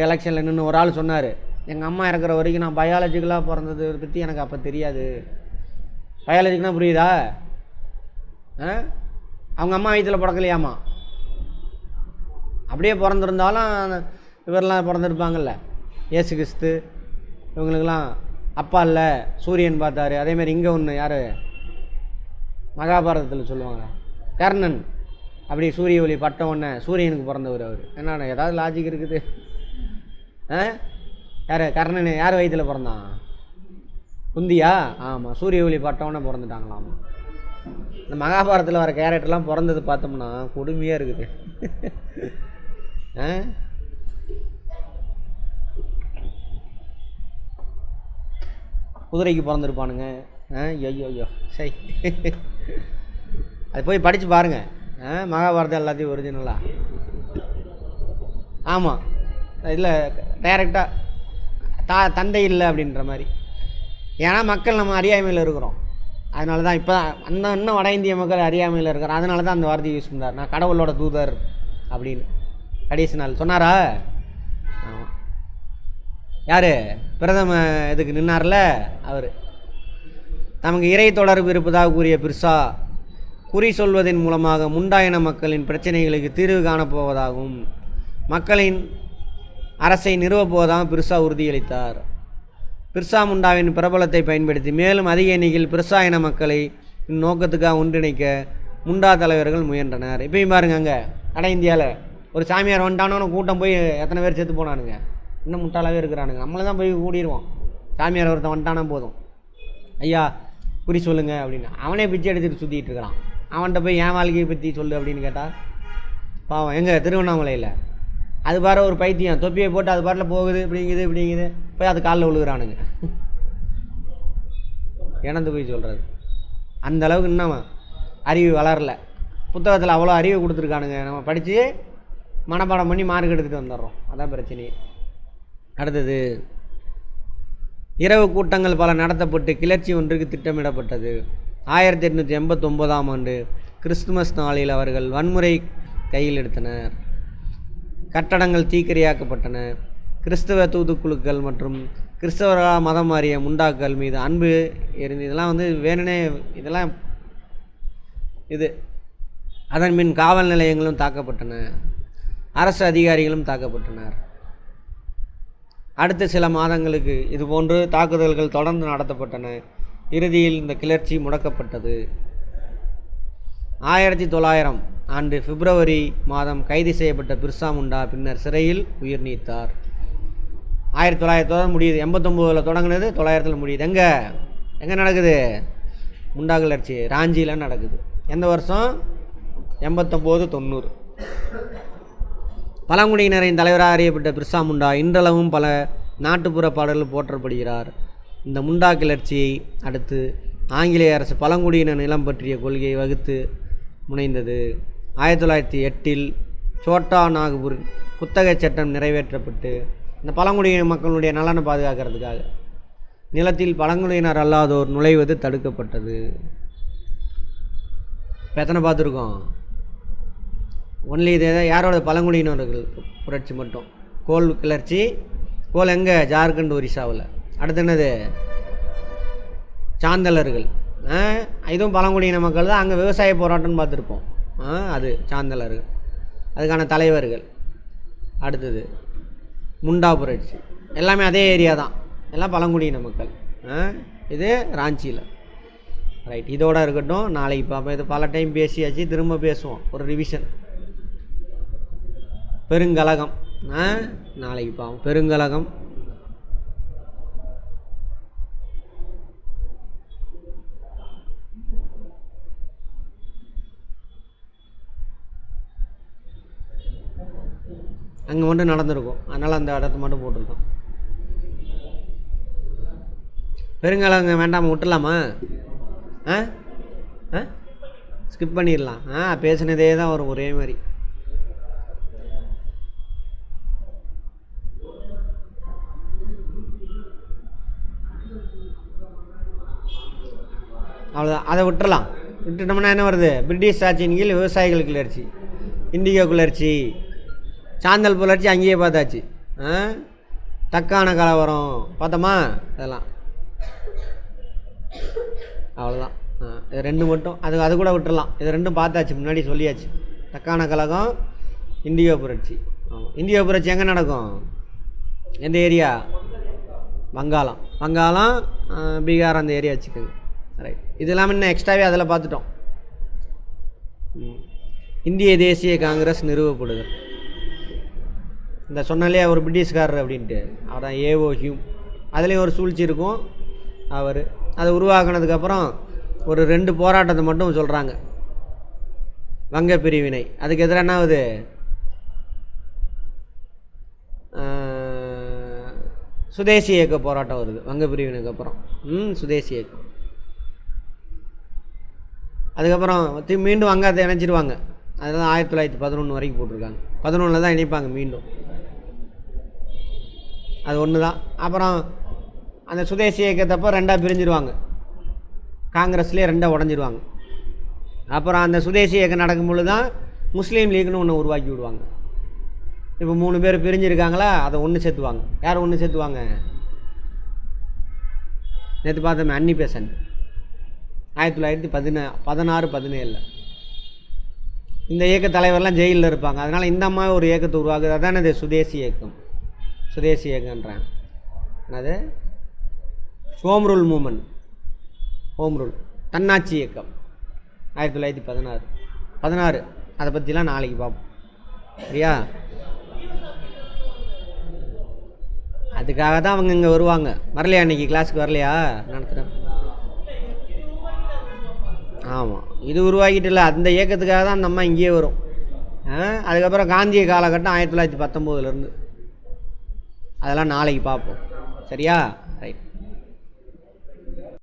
S1: எலெக்ஷனில் நின்று ஒரு ஆள் சொன்னார், எங்கள் அம்மா இறக்குற வரைக்கும் நான் பயாலஜிக்கலாக பிறந்தது பற்றி எனக்கு அப்போ தெரியாது. பயாலஜிக்குனா புரியுதா? அவங்க அம்மா வயிற்றில் பிறக்கலையாமா, அப்படியே பிறந்திருந்தாலும் இவரெல்லாம் பிறந்திருப்பாங்கல்ல, இயேசு கிறிஸ்து இவங்களுக்கெல்லாம் அப்பா இல்லை, சூரியன் பார்த்தாரு. அதேமாதிரி இங்கே ஒன்று யார் மகாபாரதத்தில் சொல்லுவாங்க, கர்ணன் அப்படி சூரிய ஒளி பட்ட உடனே சூரியனுக்கு பிறந்தவர் அவர். என்ன ஏதாவது லாஜிக் இருக்குது? யார் கர்ணன் யார் வயிற்றில் பிறந்தான்? குந்தியா? ஆமாம், சூரிய ஒளி பட்டவொடனே பிறந்துட்டாங்களாம். இந்த மகாபாரதத்தில் வர கேரக்டர்லாம் பிறந்தது பார்த்தோம்னா கொடுமையாக இருக்குது. குதிரைக்கு பிறந்திருப்பானுங்க. ஐயோ சரி, அது போய் படித்து பாருங்கள். மகாபாரதம் எல்லாத்தையும் ஒரிஜினலாக. ஆமாம், இல்லை டைரெக்டாக தந்தை இல்லை அப்படின்ற மாதிரி. ஏன்னா மக்கள் நம்ம அறியாமையில் இருக்கிறோம். அதனால தான் இப்போ இன்னும் வட இந்திய மக்கள் அறியாமையில் இருக்கிறோம். அதனால தான் அந்த வார்த்தையை யூஸ் பண்ணார், நான் கடவுளோட தூதர் அப்படின்னு கடைசி நாள் சொன்னாரா? ஆமாம். யார் பிரதம இதுக்கு நின்னார்ல அவர். நமக்கு இறை தொடர்பு இருப்பதாக கூறிய பிர்சா குறி சொல்வதன் மூலமாக முண்டா இன மக்களின் பிரச்சனைகளுக்கு தீர்வு காணப்போவதாகவும் மக்களின் அரசை நிறுவப்போவதாகவும் பிர்சா உறுதியளித்தார். பிர்சா முண்டாவின் பிரபலத்தை பயன்படுத்தி மேலும் அதிக எண்ணிக்கையில் பிர்சா இன மக்களை இந்நோக்கத்துக்காக ஒன்றிணைக்க முண்டா தலைவர்கள் முயன்றனர். இப்பயும் பாருங்க, அங்கே வட இந்தியாவில் ஒரு சாமியார் வந்துட்டானோன்னு கூட்டம் போய் எத்தனை பேர் செத்து போனானுங்க. இன்னும் முட்டாளாகவே இருக்கிறானுங்க. நம்மளை தான் போய் கூடிடுவோம். சாமியார் ஒருத்தன் வந்துட்டானா போதும், ஐயா குறி சொல்லுங்க அப்படின்னு அவனே பிச்சை எடுத்துகிட்டு சுற்றிட்டு இருக்கிறான். அவன்கிட்ட போய் என் வாழ்க்கையை பற்றி சொல்லு அப்படின்னு கேட்டால் பாவம். எங்கே திருவண்ணாமலையில் அது பாரு ஒரு பைத்தியம் தொப்பியை போட்டு அது பாட்டில் போகுது, இப்படிங்குது போய் அது காலில் விழுகிறானுங்க. இணந்து போய் சொல்கிறது. அந்த அளவுக்கு இன்னும் அறிவு வளரல. புத்தகத்தில் அவ்வளோ அறிவு கொடுத்துருக்கானுங்க. நம்ம படித்து மனப்பாடம் பண்ணி மார்க் எடுத்துகிட்டு வந்துடுறோம். அதான் பிரச்சனையே. அடுத்தது, இரவு கூட்டங்கள் பல நடத்தப்பட்டு கிளர்ச்சி ஒன்றுக்கு திட்டமிடப்பட்டது. 1889ஆம் ஆண்டு கிறிஸ்துமஸ் நாளில் அவர்கள் வன்முறை கையில் எடுத்தனர். கட்டடங்கள் தீக்கிரையாக்கப்பட்டன. கிறிஸ்தவ தூதுக்குழுக்கள் மற்றும் கிறிஸ்தவர்களாக மதம் மாறிய முண்டாக்கள் மீது அன்பு எரிந்து இதெல்லாம் வேணுனே இதெல்லாம் இது. அதன் பின் காவல் நிலையங்களும் தாக்கப்பட்டன. அரசு அதிகாரிகளும் தாக்கப்பட்டனர். அடுத்த சில மாதங்களுக்கு இதுபோன்று தாக்குதல்கள் தொடர்ந்து நடத்தப்பட்டன. இறுதியில் இந்த கிளர்ச்சி முடக்கப்பட்டது. 1900 ஆண்டு பிப்ரவரி மாதம் கைது செய்யப்பட்ட பிர்சா முண்டா பின்னர் சிறையில் உயிர் நீத்தார். 1900 முடியுது. 89 தொடங்குனது, 900 முடியுது. எங்கே நடக்குது முண்டா கிளர்ச்சி? ராஞ்சியில் நடக்குது. எந்த வருஷம்? 89-90. பழங்குடியினரின் தலைவராக அறியப்பட்ட பிர்சா முண்டா இன்றளவும் பல நாட்டுப்புற பாடல்கள் போற்றப்படுகிறார். இந்த முண்டா கிளர்ச்சியை அடுத்து ஆங்கிலேய அரசு பழங்குடியினர் நிலம் பற்றிய கொள்கையை வகுத்து முனைந்தது. 1908 சோட்டா நாகபூர் குத்தகை சட்டம் நிறைவேற்றப்பட்டு இந்த பழங்குடியின மக்களுடைய நலனை பாதுகாக்கிறதுக்காக நிலத்தில் பழங்குடியினர் அல்லாதோர் நுழைவது தடுக்கப்பட்டது. இப்போ எத்தனை பார்த்துருக்கோம்? ஒன்லி இதே யாரோட பழங்குடியினர்கள் புரட்சி மட்டும். கோல் கிளர்ச்சி. கோல் எங்கே? ஜார்க்கண்ட், ஒரிசாவில். அடுத்து என்னது? சாந்தலர்கள். இதுவும் பழங்குடியின மக்கள் தான். அங்கே விவசாய போராட்டம்னு பார்த்துருப்போம். அது சாந்தலர்கள், அதுக்கான தலைவர்கள். அடுத்தது முண்டா புரட்சி. எல்லாமே அதே ஏரியா தான், எல்லாம் பழங்குடியின மக்கள். இது ராஞ்சியில். ரைட், இதோட இருக்கட்டும். நாளைக்கு பார்ப்போம். இது பல டைம் பேசியாச்சு, திரும்ப பேசுவோம். ஒரு ரிவிஷன். பெருங்கலகம் நாளைக்கு பார்ப்போம். பெருங்கலகம் அங்கே மட்டும் நடந்திருக்கும், அதனால் அந்த இடத்த மட்டும் போட்டிருக்கோம். பெருங்காலங்க வேண்டாமல் விட்டுலாமா? ஆ ஆ ஸ்கிப் பண்ணிடலாம். பேசுனதே தான் வரும் ஒரே மாதிரி. அவ்வளோதான், அதை விட்டுறலாம். விட்டுட்டோம்னா என்ன வருது? பிரிட்டிஷ் ஆட்சியின் கீழ் விவசாயிகள் கிளர்ச்சி, இண்டிகோ கிளர்ச்சி, சாந்தல் புலர்ச்சி அங்கேயே பார்த்தாச்சு. தக்கான கலவரம் பார்த்தோமா? அதெல்லாம் அவ்வளோதான். இது ரெண்டு மட்டும் அது கூட விட்டுறலாம். இது ரெண்டும் பார்த்தாச்சு, முன்னாடி சொல்லியாச்சு. தக்கான கழகம், இண்டிகோ புரட்சி. இண்டிகோ புரட்சி எங்கே நடக்கும்? எந்த ஏரியா? வங்காளம், பீகார் அந்த ஏரியா வச்சுக்கோங்க. ரைட். இது இல்லாமல் இன்னும் எக்ஸ்ட்ராவே அதில் பார்த்துட்டோம். இந்திய தேசிய காங்கிரஸ் நிறுவப்படுதல். இந்த சொன்னாலே ஒரு பிரிட்டிஷ்காரர் அப்படின்ட்டு, அவர் தான் ஏஓ ஹியூம். அதுலேயும் ஒரு சூழ்ச்சி இருக்கும். அவர் அதை உருவாக்குனதுக்கப்புறம் ஒரு 2 போராட்டத்தை மட்டும் சொல்கிறாங்க. வங்க பிரிவினை, அதுக்கு எதிராக என்ன ஆகுது? சுதேசி இயக்க போராட்டம் வருது வங்க பிரிவினைக்கு அப்புறம். சுதேசி இயக்கம். அதுக்கப்புறம் மீண்டும் வங்கத்தை இணைச்சிடுவாங்க. அதெல்லாம் 1911 வரைக்கும் போட்டிருக்காங்க. 11 தான் இணைப்பாங்க மீண்டும். அது ஒன்று தான். அப்புறம் அந்த சுதேசி இயக்கத்தப்போ 2ஆக பிரிஞ்சிடுவாங்க. காங்கிரஸ்லேயே 2ஆக உடஞ்சிடுவாங்க. அப்புறம் அந்த சுதேசி இயக்கம் நடக்கும்பொழுது தான் முஸ்லீம் லீக்னு ஒன்று உருவாக்கி விடுவாங்க. இப்போ 3 பேர் பிரிஞ்சிருக்காங்களா, அதை ஒன்று சேர்த்துவாங்க. யார் ஒன்று சேர்த்துவாங்க? நேற்று பார்த்தோமே, அன்னி பெசன்ட் 1916-17. இந்த இயக்க தலைவர்லாம் ஜெயிலில் இருப்பாங்க. அதனால் இந்த அம்மா ஒரு இயக்கத்தை உருவாக்குது. அதான் இது சுதேசி இயக்கம். சுதேசி இயக்கன்றாங்க. என்னது? Home rule moment. Home rule தன்னாட்சி இயக்கம் 1916. அதை பற்றிலாம் நாளைக்கு பார்ப்போம். சரியா? அதுக்காக தான் அவங்க இங்கே வருவாங்க. வரலையா? அன்றைக்கி கிளாஸுக்கு வரலையா? நடத்துகிறேன். ஆமாம், இது உருவாக்கிட்டு இல்லை, அந்த இயக்கத்துக்காக தான் அந்த அம்மா இங்கேயே வரும். அதுக்கப்புறம் காந்திய காலகட்டம் 1919 அதெல்லாம் நாளைக்கு பார்ப்போம். சரியா? ரைட்.